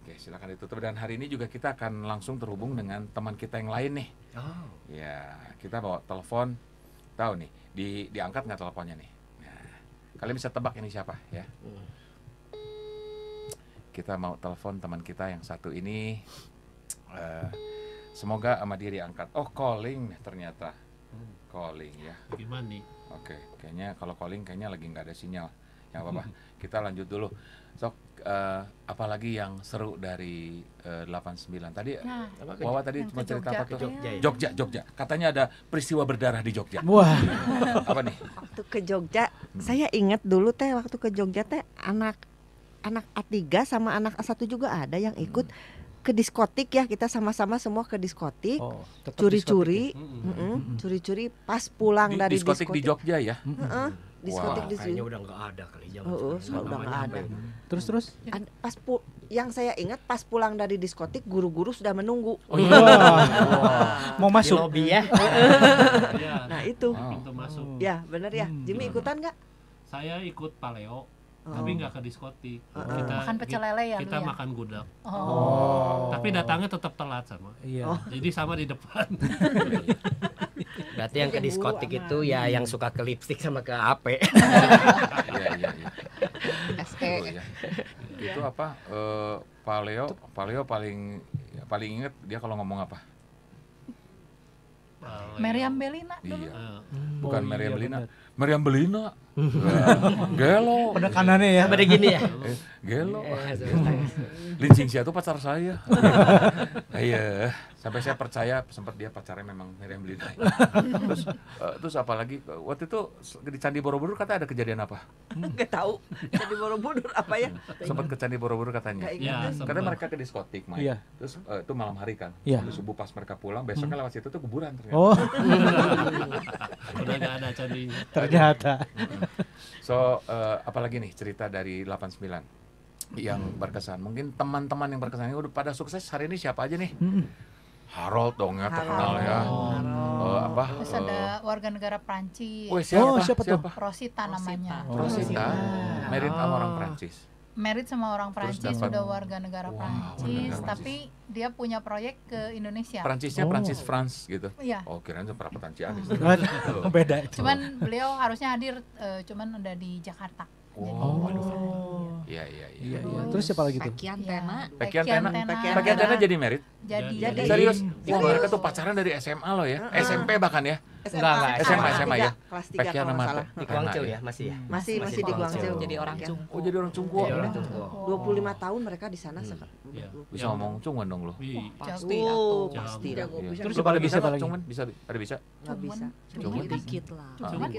Oke, silakan ditutup, dan hari ini juga kita akan langsung terhubung dengan teman kita yang lain nih. Ya, kita bawa telepon. Tahu nih, diangkat nggak teleponnya nih? Nah, kalian bisa tebak ini siapa ya? Kita mau telepon teman kita yang satu ini. Semoga sama dia diangkat. Oh, calling ternyata. Calling ya. Gimana nih? Oke, kayaknya kalau calling kayaknya lagi nggak ada sinyal. Ya apa-apa. Kita lanjut dulu. Sok, apalagi yang seru dari 89 tadi? Wawa tadi cuma cerita apa tuh? Jogja. Katanya ada peristiwa berdarah di Jogja. Wah. Apa nih? Waktu ke Jogja, saya ingat dulu teh waktu ke Jogja teh anak A3 sama anak A1 juga ada yang ikut ke diskotik ya, kita sama-sama semua ke diskotik, curi-curi, curi-curi pas pulang dari diskotik di Jogja ya. Diskotik di sini. Kayaknya udah nggak ada kali zaman sekarang. Udah nggak ada. Terus? Yang saya ingat pas pulang dari diskotik guru-guru sudah menunggu. Mau masuk lobby ya. Nah itu. Pintu masuk. Ya benar ya. Jimmy ikutan nggak? Saya ikut paleo. Tapi nggak ke diskotik. Makan pecel lele ya? Kita makan gudeg. Tapi datangnya tetap telat sama. Iya. Jadi sama di depan. Berarti yang ke diskotik itu ya yang suka ke lipstik sama ke AP. Iya. Itu apa? Paleo paling inget dia kalau ngomong apa? Meriam Belina dulu. Iya. Bukan Oh, Meriam iya, Belina. benar. Meriam Belina. Gelo. Penekanannya ya. Pada gini ya. Gelo. Eh, Lincing Sia itu pacar saya. Iya. Sampai saya percaya sempat dia pacarnya memang Meriam Belina. Terus apalagi waktu itu di Candi Borobudur kata ada kejadian apa? Nggak tahu. Jadi Borobudur apa ya? Sempat ke Candi Borobudur katanya. Nggak ingat. Ya, Katanya mereka ke diskotik, Mike. Iya. Terus itu malam hari kan. Iya. Terus subuh pas mereka pulang, besoknya lewat situ tuh kuburan ternyata. Oh, Udah nggak ada candi. ternyata. So, apalagi nih cerita dari 89 yang berkesan. Mungkin teman-teman yang berkesan ini udah pada sukses hari ini siapa aja nih? Harold dong ya, terkenal ya. Terus ada warga negara Prancis. Wih, siapa tuh? Rosita namanya. Rosita, married sama orang Prancis. Married sama orang Terus Prancis, dapat- sudah warga negara Prancis, negara tapi dia punya proyek ke Indonesia. Prancisnya Prancis France gitu. Iya. Oh, kirain perabotan Ciamis. Beda itu. Cuman beliau harusnya hadir, cuman udah di Jakarta. Oh, iya. Terus siapa lagi tuh? Pekian Tena. Pekian Tena. Tena. Pekian Tena jadi married? Jadi. Serius? Wah, mereka tuh pacaran dari SMA loh ya. SMP bahkan ya. Enggak, SMA ya. Kelas 3 Pekian kalau sama nggak salah. Di Guangzhou ya, masih ya. Masih di Guangzhou. Jadi orang Ya. Cungko. Oh, jadi orang Cungko. Jadi orang Cungko. 25 tahun mereka di sana. Iya. Bisa ngomong Cungwan dong lo. Iya. Pasti Oh, atuh. pasti Jago. jago. Iya. Bisa Terus Lu pada bisa apa lagi? Cungwan bisa? Ada bisa? nggak bisa. Cungwan? Dikit lah.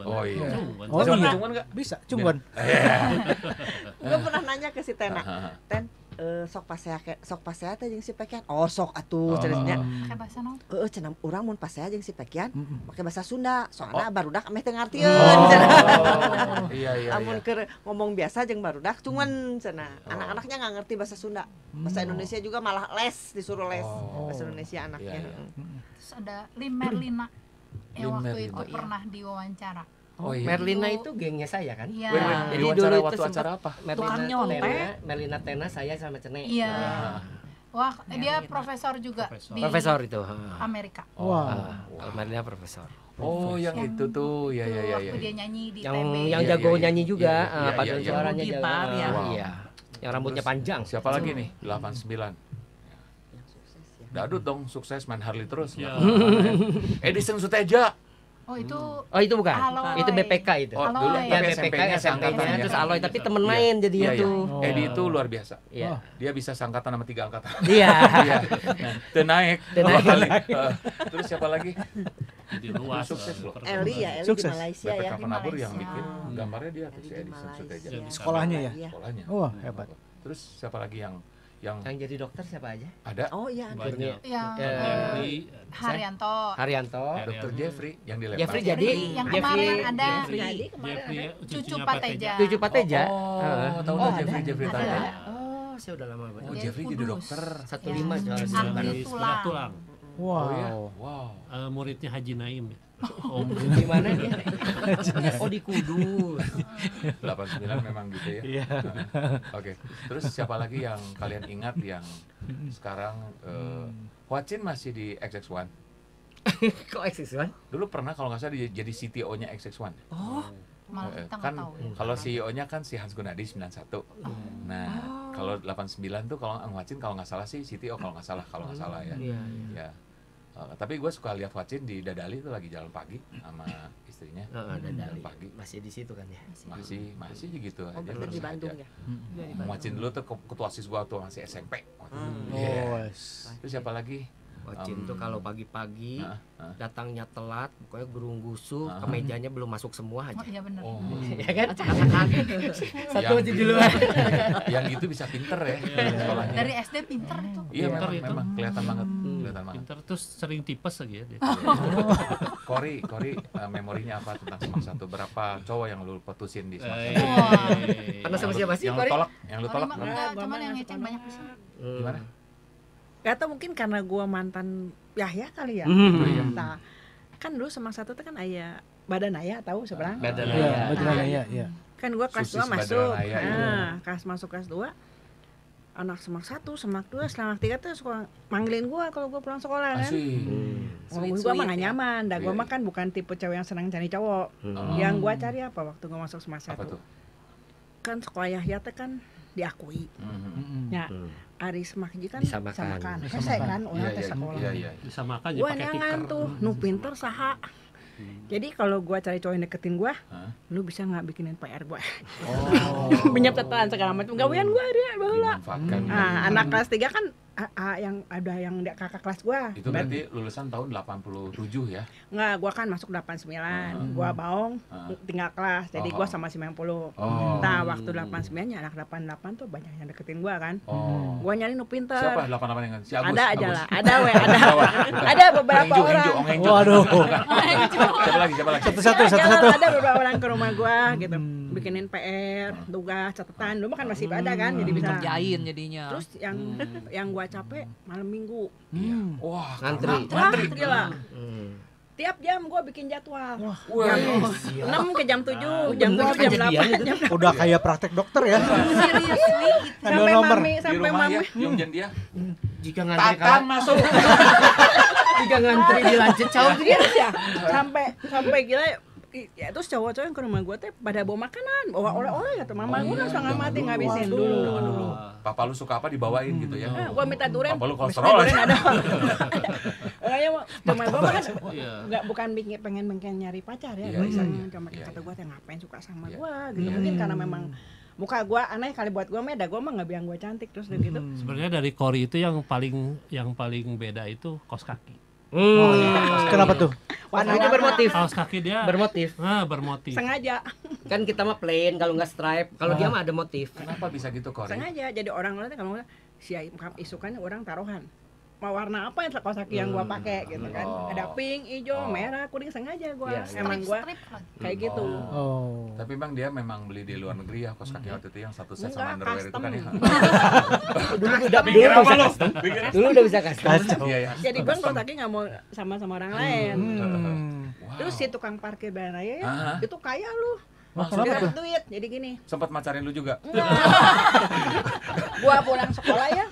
Oh iya. Cungwan. Oh Bisa iya. Cungwan nggak? Bisa, Cungwan. Gue pernah nanya ke si Tena, Ten, sok pasea teh jeung si Pekian. Oh, sok atuh ceritanya. Kayak bahasa naon? Cenah urang mun pasea jeung si Pekian make bahasa Sunda. Soalna barudak ameh teu Oh, ngartieun cenah. iya. Lamun keur ngomong biasa jeung barudak cuman cenah. Anak-anaknya nggak ngerti bahasa Sunda. Bahasa Indonesia juga malah disuruh les bahasa Indonesia anaknya. Iya. Terus ada Lim Merlina yang Lim waktu Merlina. itu pernah diwawancara. Oh iya. Merlina itu gengnya saya kan. Iya. Jadi Jadi wawancara dulu itu waktu sempat acara apa? Tukang nyontek. Merlina Tena, saya sama Cene. Iya. Ah. Wah, dia profesor juga di Profesor itu. Amerika. Kalau Merlina profesor. Oh, yang itu tuh. Iya. Waktu dia nyanyi di Yang TB. yang Iya, jago iya, nyanyi juga, iya, paduan iya. suaranya Yang jago. gitar ya. Iya. Yang rambutnya Terus panjang. Siapa lagi nih? 89. Dadut dong, sukses main Harley terus. Ya. Edison Suteja. Oh, itu Oh itu bukan, Aloy. itu BPK itu. Oh, Aloy. dulu Ya tapi BPK, SMP-nya SMP-nya, seangkatan terus ya. Aloy, tapi temen Iya. main jadinya Iya. tuh. Edi itu luar biasa. Iya. Dia bisa sangkatan sama 3 angkatan. Iya. Iya. Teu naik. Teu dua naik. kali. Terus siapa lagi? Jadi luas. Sukses loh. Eli ya, Eli Sukses. di Malaysia ya. BPK Penabur Di yang Malaysia. bikin gambarnya dia tuh si Di Edison Suteja. Malaysia. Sekolahnya ya? Iya. Sekolahnya. Wah, hebat. Terus siapa lagi yang Yang jadi dokter siapa aja? ada? Oh iya. Banyak. yang Jeffrey, Haryanto. Haryanto. Dr. Jeffrey yang di Jeffrey Lembang. jadi yang Jeffrey kemarin ada Jeffrey, cucu cucunya Pateja. Cucu Pateja. Oh, tahu nggak Jeffrey Ada. Pateja. Oh, saya udah lama banget. Oh, Dia Jeffrey jadi kudus. dokter. 15 Ya. juara Ahli dari sebelah tulang. tulang. Oh ya. Wow. Wow. Muridnya Haji Naim. Di mana dia? Oh di Kudus. 89 memang gitu ya. Iya. Oke. Terus siapa lagi yang kalian ingat yang sekarang Hwacin masih di XX1? Kok XX1? Dulu pernah kalau nggak salah jadi CTO-nya XX1. Malah kita nggak Kan tahu. kalau CEO-nya kan si Hans Gunadi 91. Nah, kalau 89 tuh kalau Hwacin kalau nggak salah sih CTO kalau nggak salah ya. Iya. Ya. Tapi gue suka lihat Hwacin di Dadali tuh lagi jalan pagi sama istrinya. Dadali. Pagi. Masih di situ kan ya. Masih gitu Oh, aja. bener di terus Bandung aja. ya. Hwacin dulu tuh ketua siswa tuh masih SMP. Oh, Iya. Terus siapa lagi? Wacin tuh kalau pagi-pagi datangnya telat, pokoknya gerung gusu, kemejanya belum masuk semua aja. Oh iya benar. Oh. Ya kan? Satu aja di luar. Yang gitu bisa pinter ya sekolahnya. Dari SD pinter itu. Iya Pinter memang, itu. memang kelihatan banget, kelihatan banget. Pinter terus sering tipes lagi ya dia. Kori memorinya apa tentang Semak 1? Berapa cowok yang lu putusin di Semak 1? Pernah sama siapa sih, Yang lu Kori? tolak, yang lu tolak. Enggak, cuman yang ngeceng banyak di sini. Gimana? Gak tau mungkin karena gua mantan Yahya kali ya. Nah, kan dulu Semak 1 tuh kan aya Badan Aya tahu seberang. Badan Iya, Aya. betul ya, iya. Kan gua kelas Susis 2 masuk. Badan Aya, iya. Nah, masuk kelas 2. Anak Semak 1, Semak 2, Semak 3 tuh suka manggilin gua kalau gua pulang sekolah kan. Asik. Ngomong gua mah gak nyaman, dah gua Iya, mah kan bukan tipe cewek yang senang cari cowok. Yang gua cari apa waktu gua masuk Semak 1? Apa tuh? Kan sekolah Yahya teh kan diakui. Ya, Ari Semakji kan Disamakan. hese kan orang teh sekolah. Disamakan Gua neangan tuh nu pinter saha. Jadi kalau gua cari cowok yang deketin gua, lu bisa nggak bikinin PR gua? Minyak catatan segala macam. Gawean gua dia baheula. Anak kelas 3 kan yang ada yang kakak kelas gua. Itu berarti lulusan tahun 87 ya? Enggak, gua kan masuk 89. Gua baong tinggal kelas. Jadi gua sama 90. Nah, waktu 89 anak 88 tuh banyak yang deketin gua kan. Gua nyari nu pinter. Siapa 88 yang si Agus? Ada aja lah. Ada beberapa orang. Waduh. Siapa lagi? Satu-satu. Ada beberapa orang ke rumah gua gitu. Bikinin PR, tugas, catatan. Dulu kan masih ada kan, jadi bisa kerjain jadinya. Terus yang gua capek malam minggu. Wah, ngantri lah. Tiap jam gua bikin jadwal. Jam 6 ke jam 7, jam 7 jam 8. Udah kayak praktek dokter ya. Seriously gitu. Sampai mami. Yung dia. Jika ngantri masuk. Jika ngantri di lancet caw dia. Sampai gila ya. Terus cowok-cowok yang ke rumah gue teh pada bawa makanan, bawa oleh-oleh gitu. Mama gue langsung mati ngabisin dulu. Papa lu suka apa dibawain gitu ya? Gue minta durian. Papa lu kolesterol aja. Kayaknya cuma gue kan bukan pengen nyari pacar ya. Cuma kata gue teh ngapain suka sama gue gitu. Mungkin karena memang muka gue aneh kali buat gue, meda gue mah nggak bilang gue cantik terus gitu. Sebenarnya dari Cory itu yang paling beda itu kaos kaki. Kenapa tuh? Warnanya bermotif. Kaos kaki dia bermotif. Bermotif. Sengaja. Kan kita mah plain, kalau nggak stripe, kalau dia mah ada motif. Kenapa bisa gitu, Cory? Sengaja. Jadi orang lain kalau si isukannya orang taruhan. Mau warna apa yang kaos kaki yang gua pakai gitu kan. Ada pink, hijau, merah, kuning, sengaja gua. Emang gua kayak gitu. Tapi Bang dia memang beli di luar negeri ya kaos kaki waktu itu yang satu set sama underwear itu kan ya. Dulu udah bisa custom. Jadi gua kaos kaki nggak mau sama orang lain. Terus si tukang parkir Banaya ya, itu kaya lu. Maksudnya duit, jadi gini. Sempat macarin lu juga? Gua pulang sekolah ya,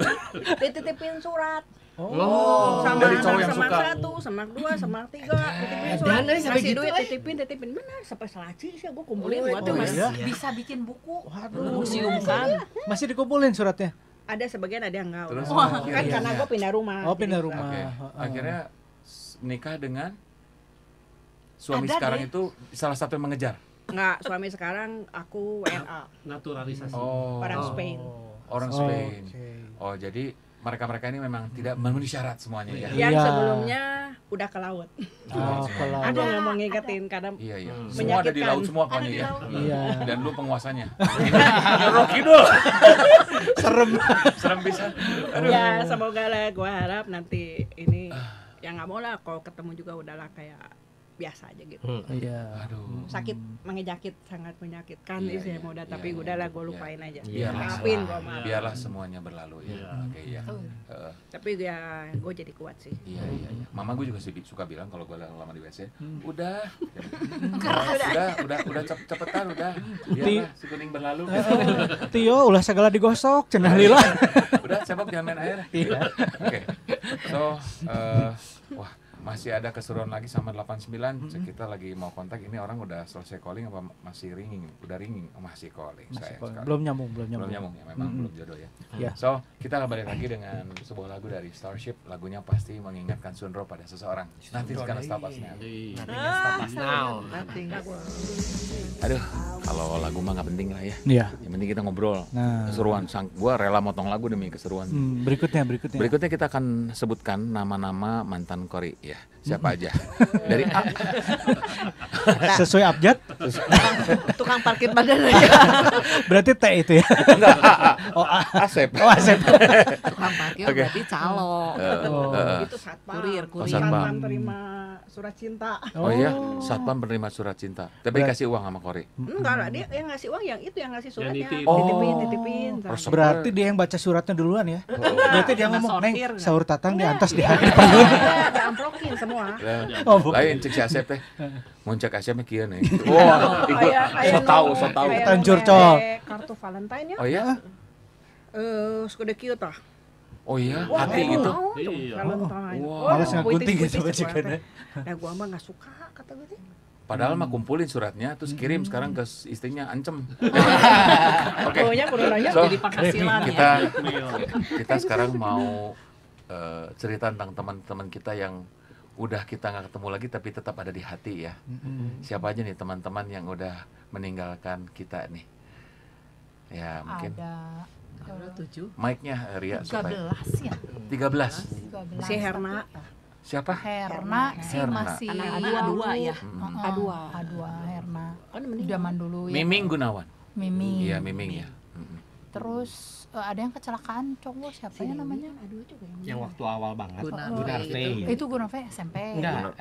dititipin surat. Sama dari cowok yang semak suka. 1, semak 2, semak 3, titipin surat. Kasih duit, titipin benar sampai selaci sih gua kumpulin buat bisa bikin buku. Museum kan. Masih dikumpulin suratnya? Ada sebagian, ada yang enggak. Terus Kan karena gua pindah rumah. Pindah rumah. Akhirnya menikah dengan suami sekarang itu salah satu yang mengejar. Enggak, suami sekarang aku WNA. Naturalisasi. Orang Spain. Orang Spain. Jadi mereka ini memang tidak memenuhi syarat semuanya ya. Yang sebelumnya udah ke laut. Ada nggak mau ngingetin karena Semua ada di laut semua pokoknya ya. Dan lu penguasanya. Rocky dulu. Serem bisa. Ya semoga lah, gue harap nanti ini ya nggak mau lah kalau ketemu juga udahlah kayak biasa aja gitu. Aduh. Sakit mengejakit, sangat menyakitkan sih mau udah, tapi udahlah gue lupain aja. Maafin gue mah. Biarlah semuanya berlalu ya. Tapi ya gue jadi kuat sih. Iya. Mama gue juga suka bilang kalau gue lama di WC, udah cepetan udah. Biarlah si kuning berlalu. Tio ulah segala digosok, cenah lila. Udah sebab jangan main air. Oke. So, wah, masih ada keseruan lagi sama 89. Kita lagi mau kontak, ini orang udah selesai calling apa masih ringing? Udah ringing, masih calling. Belum nyambung ya, memang belum jodoh ya. So, kita balik lagi dengan sebuah lagu dari Starship. Lagunya pasti mengingatkan Sunro pada seseorang. Nothing's gonna stop us now. Aduh, kalau lagu mah nggak penting lah ya. Yang penting kita ngobrol. Keseruan. Gua rela motong lagu demi keseruan. Berikutnya kita akan sebutkan nama-nama mantan Cory ya. Siapa aja? Dari A. Sesuai abjad. Tukang parkir bandara ya. Berarti T itu ya. Enggak, Asep. Tukang parkir berarti calo. Itu satpam. Kurir. Satpam terima surat cinta. Oh iya, satpam penerima surat cinta. Tapi kasih uang sama Cory. Enggak lah, dia yang ngasih uang yang ngasih suratnya. Titipin. Berarti dia yang baca suratnya duluan ya. Berarti dia ngomong, "Neng, sahur tatang di atas di hadapan." Ada amplokin semua. Lain cek si Asep teh. Mun cek Asep mah kieu nih. Wah, ikut so tahu. Tanjur col. Kartu Valentine ya. Oh iya? Sudah cute tah. Oh iya, hati gitu. Valentine. Malas ngagunting gitu baca. Nah, gua mah enggak suka kata gue. Padahal mah kumpulin suratnya terus kirim sekarang ke istrinya ancem. Oke. So, Jadi penghasilan kita sekarang mau cerita tentang teman-teman kita yang udah kita nggak ketemu lagi tapi tetap ada di hati ya. Siapa aja nih teman-teman yang udah meninggalkan kita nih? Ya mungkin. Ada 7. Mic-nya Ria supaya. 13 ya. 13. Si Herna. Siapa? Herna sih Herna. masih A2 ya. A2 Herna. Zaman dulu ya. Miming Gunawan. Miming. Iya, Miming ya. Terus ada yang kecelakaan cowok siapa ya namanya? Yang waktu awal banget. Gunarve. Itu Gunarve SMP. Enggak,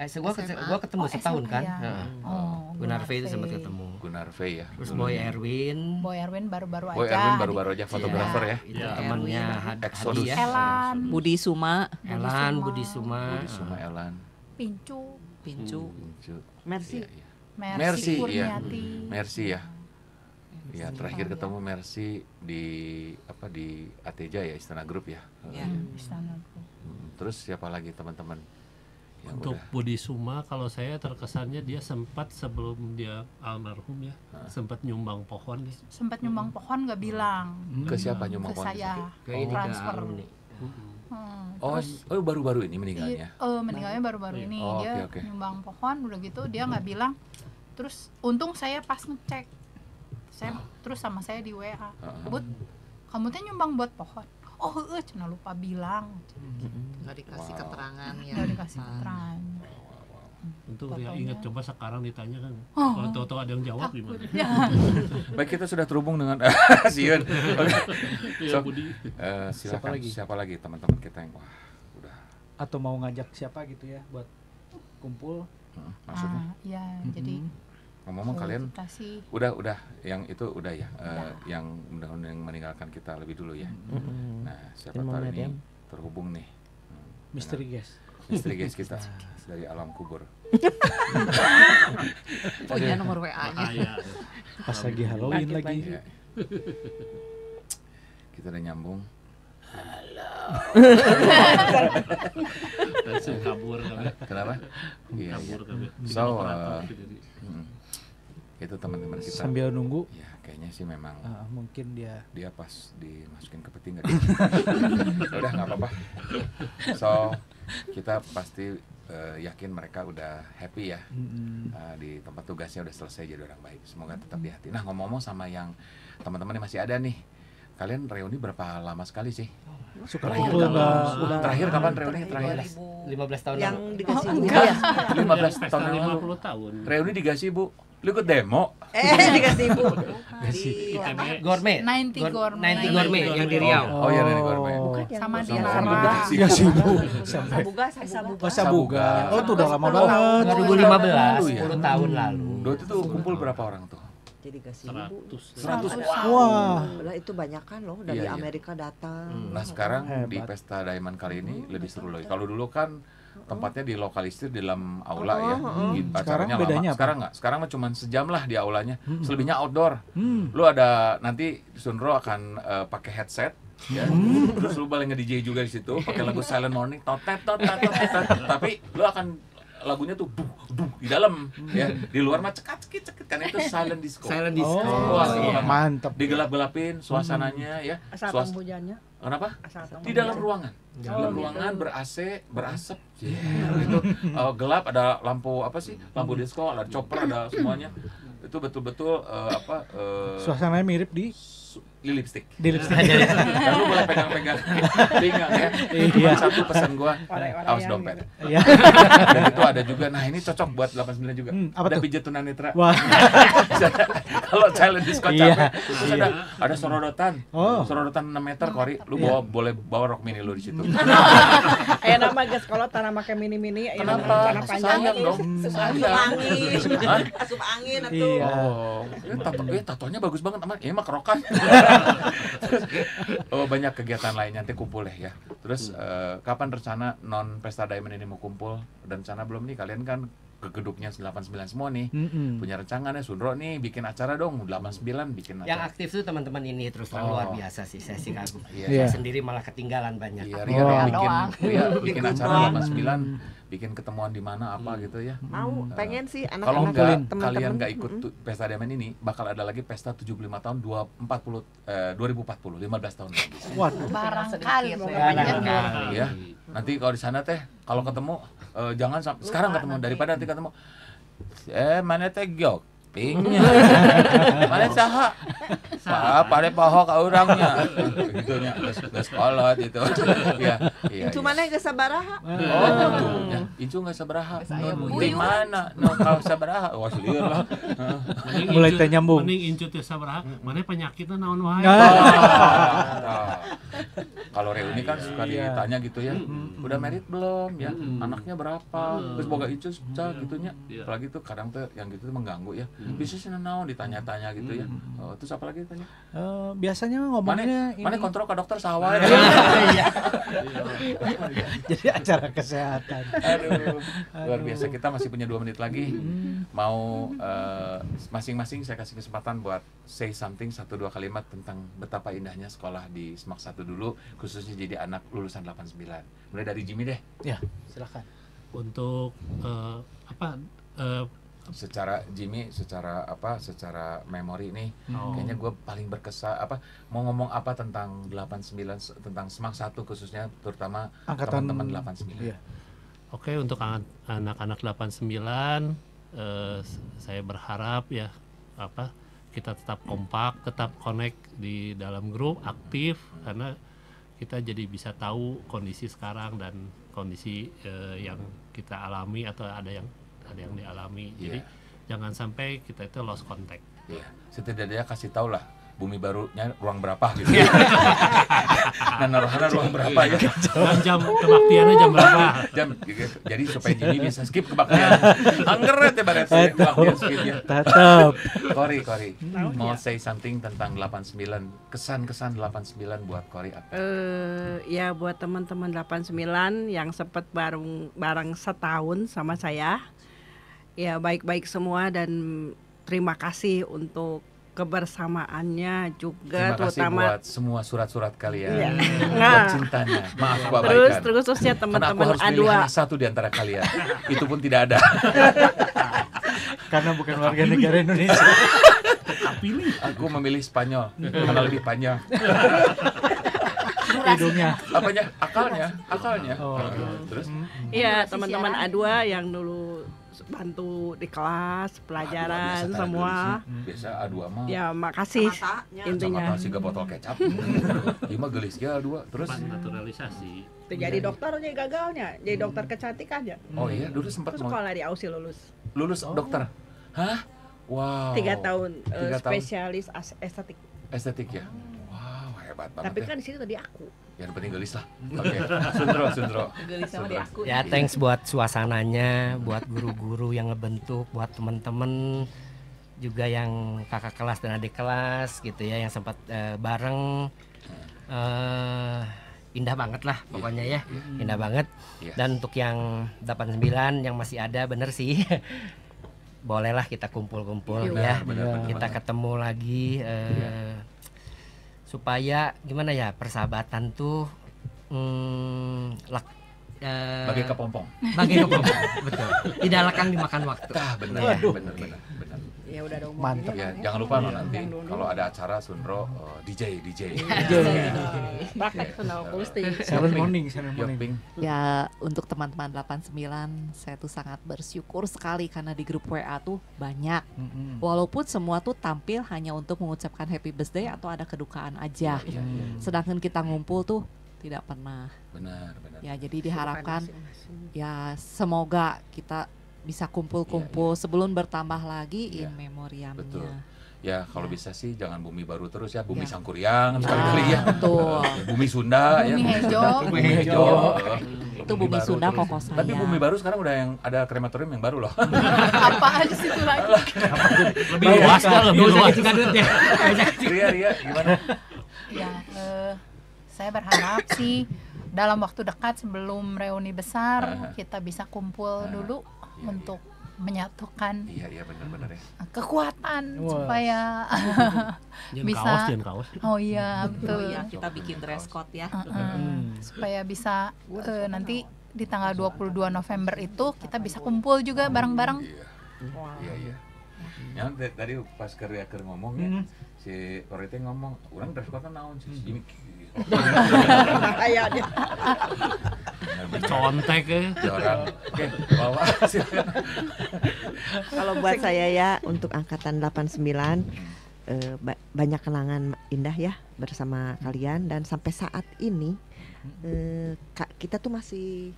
gua ketemu setahun kan. Iya. Heeh. Oh, Gunarve itu sempat ketemu. Gunarve ya. Terus Boy Erwin. Boy Erwin baru-baru aja. Boy Erwin baru-baru aja fotografer ya. Itu temannya Exodus. Hadi ya. Elan, Budi Suma, Elan, Budi Suma. Budi Suma Elan. Pincu, Pincu. Mercy. Iya, iya. Mercy Mercy, iya. Kurniati. Mercy ya. Ya, terakhir ketemu Mercy di Ateja ya, Istana Group ya. Ya. Istana. Terus siapa lagi teman-teman yang Untuk udah? Budi Suma, kalau saya terkesannya dia sempat sebelum dia almarhum ya, sempat nyumbang pohon nih. Sempat nyumbang pohon nggak bilang Ke siapa nyumbang ke pohon? saya. Ke ini ke Transfer. alumni. Oh, baru-baru ini meninggalnya. Meninggalnya baru-baru ini. Oh, Dia oke. nyumbang pohon udah gitu dia nggak bilang. Terus untung saya pas ngecek. Terus sama saya di WA. Bud, kamu teh nyumbang buat pohon. Oh, cenah lupa bilang. Nggak dikasih keterangan ya. Nggak dikasih keterangan. Untuk dia ingat, coba sekarang ditanya kan. Oh. Kalau tahu-tahu ada yang jawab gimana? Baik, kita sudah terhubung dengan Siun. Oke. Ya, So, Budi. silakan siapa lagi teman-teman kita yang udah Atau mau ngajak siapa gitu ya buat kumpul. maksudnya Ya, jadi ngomong kalian kita sih udah yang itu udah ya, yang mudah-mudahan yang meninggalkan kita lebih dulu ya. Nah, siapa tahu ini terhubung nih Misteri guys. misteri guys kita dari alam kubur. Punya nomor WA-nya. Iya. Pas lagi Halloween lagi. Ya. Kita udah nyambung. Langsung kabur kami. Kenapa? Iya. Kabur kami. So, itu teman-teman kita. Sambil nunggu. Ya, kayaknya sih memang mungkin dia pas dimasukin ke peti nggak udah nggak apa-apa. So kita pasti yakin mereka udah happy ya, di tempat tugasnya udah selesai jadi orang baik. Semoga tetap di hati. Nah, ngomong-ngomong sama yang teman-teman yang masih ada nih, kalian reuni berapa lama sekali sih? Terakhir kapan reuni terakhir? 15 tahun Yang lalu. dikasih enggak. 15 tahun yang lalu. 50 tahun. Reuni di Gazebo. Lu ikut demo? dikasih ibu. Gourmet. 90 Gourmet. 90 Gourmet yang di Riau. Oh iya, dari Gourmet. Sama di Sama Lara. ya sibuk. Sabuga. Sabuga. Oh, itu udah lama banget. 2015, 10 tahun lalu. Dulu itu tuh kumpul berapa orang tuh? Jadi kasih ibu 100. Wah. lah, itu banyak kan loh dari Iya, iya. Amerika datang. Nah, sekarang di Hebat. Pesta Diamond kali ini lebih seru lagi. Kalau dulu kan tempatnya dilokalisir di dalam aula ya. Gitu, Sekarang acaranya bedanya lama. apa? Sekarang nggak. Sekarang mah cuma sejam lah di aulanya. Selebihnya outdoor. Lu ada nanti Sunro akan pakai headset. Ya. Terus lu boleh nge-DJ juga di situ, pakai lagu Silent Morning, totet. Tapi lu akan lagunya tuh di dalam ya, di luar mah cekit kan itu silent disco. Silent disco. Wah, Iya. Mantap. Digelap-gelapin suasananya ya. Asal hujannya. Kenapa? Asal Di dalam ruangan. Dalam ruangan ber-AC, berasap. Itu gelap, ada lampu apa sih? Lampu disco, ada chopper, ada semuanya. Itu betul-betul Suasananya mirip di lipstick. lipstick. Dan lu boleh pegang-pegang pinggang ya. Cuma satu pesan gua, awas dompet. Iya. Dan itu ada juga, nah ini cocok buat 89 juga. Apa Ada tuh? pijat tunanetra. Wah. Kalau silent disco Iya. capek, terus ada sorodotan. Oh. Sorodotan 6 meter kori, lu boleh bawa rok mini lu di situ. Nama guys kalau tanah make mini-mini Kenapa? tanah panjang Sayang dong. Sayang. asup angin Iya. Oh, tatonya bagus banget aman. Ini mah kerokan. Oh, banyak kegiatan lain nanti kumpul ya. Terus kapan rencana non Pesta Diamond ini mau kumpul? Dan rencana belum nih, kalian kan gegeduknya 89 semua nih. Punya rencangannya Sundro nih bikin acara dong 89 bikin acara. Yang aktif tuh teman-teman ini terus terang luar biasa sih, saya sih kagum. Iya. Saya sendiri malah ketinggalan banyak. Iya, Ria bikin acara 89, bikin ketemuan di mana apa gitu ya. Mau pengen sih kalau anak-anak kalian nggak ikut pesta Diamond ini, bakal ada lagi pesta 75 tahun 2040, 15 tahun lagi. Waduh. Barangkali Ya. Nanti kalau di sana teh kalau ketemu jangan sekarang ketemu daripada nanti ketemu mana teh Gyoping mana saha pada poho ka urangnya gitu nya geus kolot itu ya iya itu mana geus sabaraha itu geus sabaraha di mana nu ka sabaraha wah lieur lah mulai teh nyambung mending incu teh sabaraha mana penyakitna naon wae. Kalau reuni kan suka ditanya gitu ya, udah merit belum ya, anaknya berapa, terus boga icus gitunya, apalagi tuh kadang tuh yang gitu tuh mengganggu ya, bisnisnya naon ditanya-tanya gitu ya, terus apa lagi ditanya? Biasanya ngomongnya mana kontrol ke dokter sawah. Jadi acara kesehatan. Aduh, luar biasa. Kita masih punya 2 menit lagi, mau masing-masing saya kasih kesempatan buat say something 1-2 kalimat tentang betapa indahnya sekolah di SMAK 1 dulu, khususnya jadi anak lulusan 89. Mulai dari Jimmy deh. Ya, silakan. Untuk secara Jimmy, secara memori nih, kayaknya gue paling berkesan mau ngomong apa tentang 89, tentang SMAK 1 khususnya, terutama angkatan teman-teman 89. Iya. Oke, untuk anak-anak 89 saya berharap ya kita tetap kompak, tetap connect di dalam grup, aktif, karena kita jadi bisa tahu kondisi sekarang dan kondisi yang kita alami atau ada yang dialami. Jadi jangan sampai kita itu lost contact. Iya. Setidaknya kasih tahu lah bumi barunya ruang berapa gitu. Nah, naruhana ruang berapa ya? Dan jam kebaktiannya jam berapa? Jadi supaya Jimmy bisa skip kebaktian. Angger teh baret kebaktian skip ya. Tetap. Kori. Mau say something tentang 89, kesan-kesan 89 buat Kori apa? Ya buat teman-teman 89 yang sempat bareng setahun sama saya. Ya baik-baik semua dan terima kasih untuk kebersamaannya juga, terima kasih terutama buat semua surat-surat kalian, buat cintanya. Maaf gua abaikan. Terus-terusnya teman-teman A2. Karena aku harus pilih hanya satu di antara kalian. Itu pun tidak ada. Karena bukan warga negara Indonesia. Pilih. Aku memilih Spanyol karena lebih panjang. Hidungnya. Apanya? Akalnya. Terus? Iya, teman-teman A2 yang dulu bantu di kelas pelajaran A2 semua. Biasa A2 mah. Ya makasih intinya. Sama gak botol kecap. Ini mah gelis ya A2. Terus naturalisasi. Jadi dokternya gagalnya, jadi dokter kecantikan aja. Oh iya, dulu sempat sekolah di Aussie lulus. Dokter. Hah? Wow. 3 tahun spesialis estetik. Estetik ya. Wow, hebat banget. Tapi kan di sini tadi aku. Yang penting gelis lah. Oke. Sundro. Gelis sama di aku. Ya thanks buat suasananya, buat guru-guru yang ngebentuk, buat temen-temen juga yang kakak kelas dan adik kelas gitu ya, yang sempat bareng. Indah banget lah pokoknya ya, indah banget. Dan untuk yang 89 yang masih ada, bener sih. Bolehlah kita kumpul-kumpul ya, kita ketemu lagi supaya gimana ya, persahabatan tuh bagai kepompong. Betul. Tidak lekang dimakan waktu. Benar. Ya udah dong. Mantap. Ya, jangan lupa nanti kalau ada acara Sundro DJ. Praktek Sundro pasti. Morning. Ya untuk teman-teman 89 saya tuh sangat bersyukur sekali karena di grup WA tuh banyak. Walaupun semua tuh tampil hanya untuk mengucapkan happy birthday atau ada kedukaan aja. Sedangkan kita ngumpul tuh tidak pernah. Benar. Ya jadi diharapkan ya semoga kita bisa kumpul-kumpul sebelum bertambah lagi in memoriamnya. Betul. Ya kalau bisa sih jangan bumi baru terus ya, bumi Sangkuriang sekali-kali ya. Betul. Bumi Sunda ya. Bumi Hejo. Itu bumi Sunda pokok saya. Tapi bumi baru sekarang udah yang ada krematorium yang baru loh. Apa aja situ lagi? Lebih luas kan, lebih luas. Ria gimana? Ya, saya berharap sih dalam waktu dekat sebelum reuni besar kita bisa kumpul dulu untuk menyatukan Iya benar-benar ya. kekuatan Wah. supaya Jangan bisa kaos. oh iya Oh betul. iya, kita bikin dress code ya. Supaya bisa nanti di tanggal 22 November itu kita bisa kumpul juga bareng-bareng. Iya. Yang tadi pas kerja ngomong ya, si Korete ngomong, orang dress code naon sih ini. Kayaknya. Contek ya. Orang. Oke, bawa silakan. Kalau buat saya ya untuk angkatan 89 banyak kenangan indah ya bersama kalian dan sampai saat ini kita tuh masih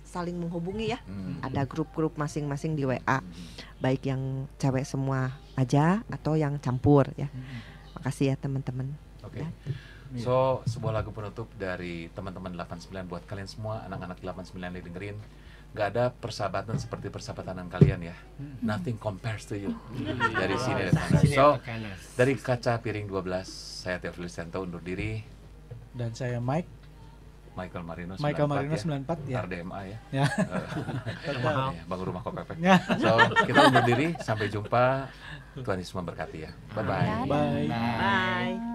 saling menghubungi ya. Ada grup-grup masing-masing di WA, baik yang cewek semua aja atau yang campur ya. Makasih ya teman-teman. Oke. So, sebuah lagu penutup dari teman-teman 89 buat kalian semua, anak-anak 89 yang dengerin. Gak ada persahabatan seperti persahabatan kalian ya. Nothing compares to you. Dari sini dan sana. So, dari Kaca Piring 12, saya Theophilus Sento undur diri. Dan saya Michael Marino 94 ya. RDMA ya. Ya. Bang Rumah Kopepek. Ya. So, kita undur diri. Sampai jumpa. Tuhan Yesus memberkati ya. Bye-bye. Bye. Bye.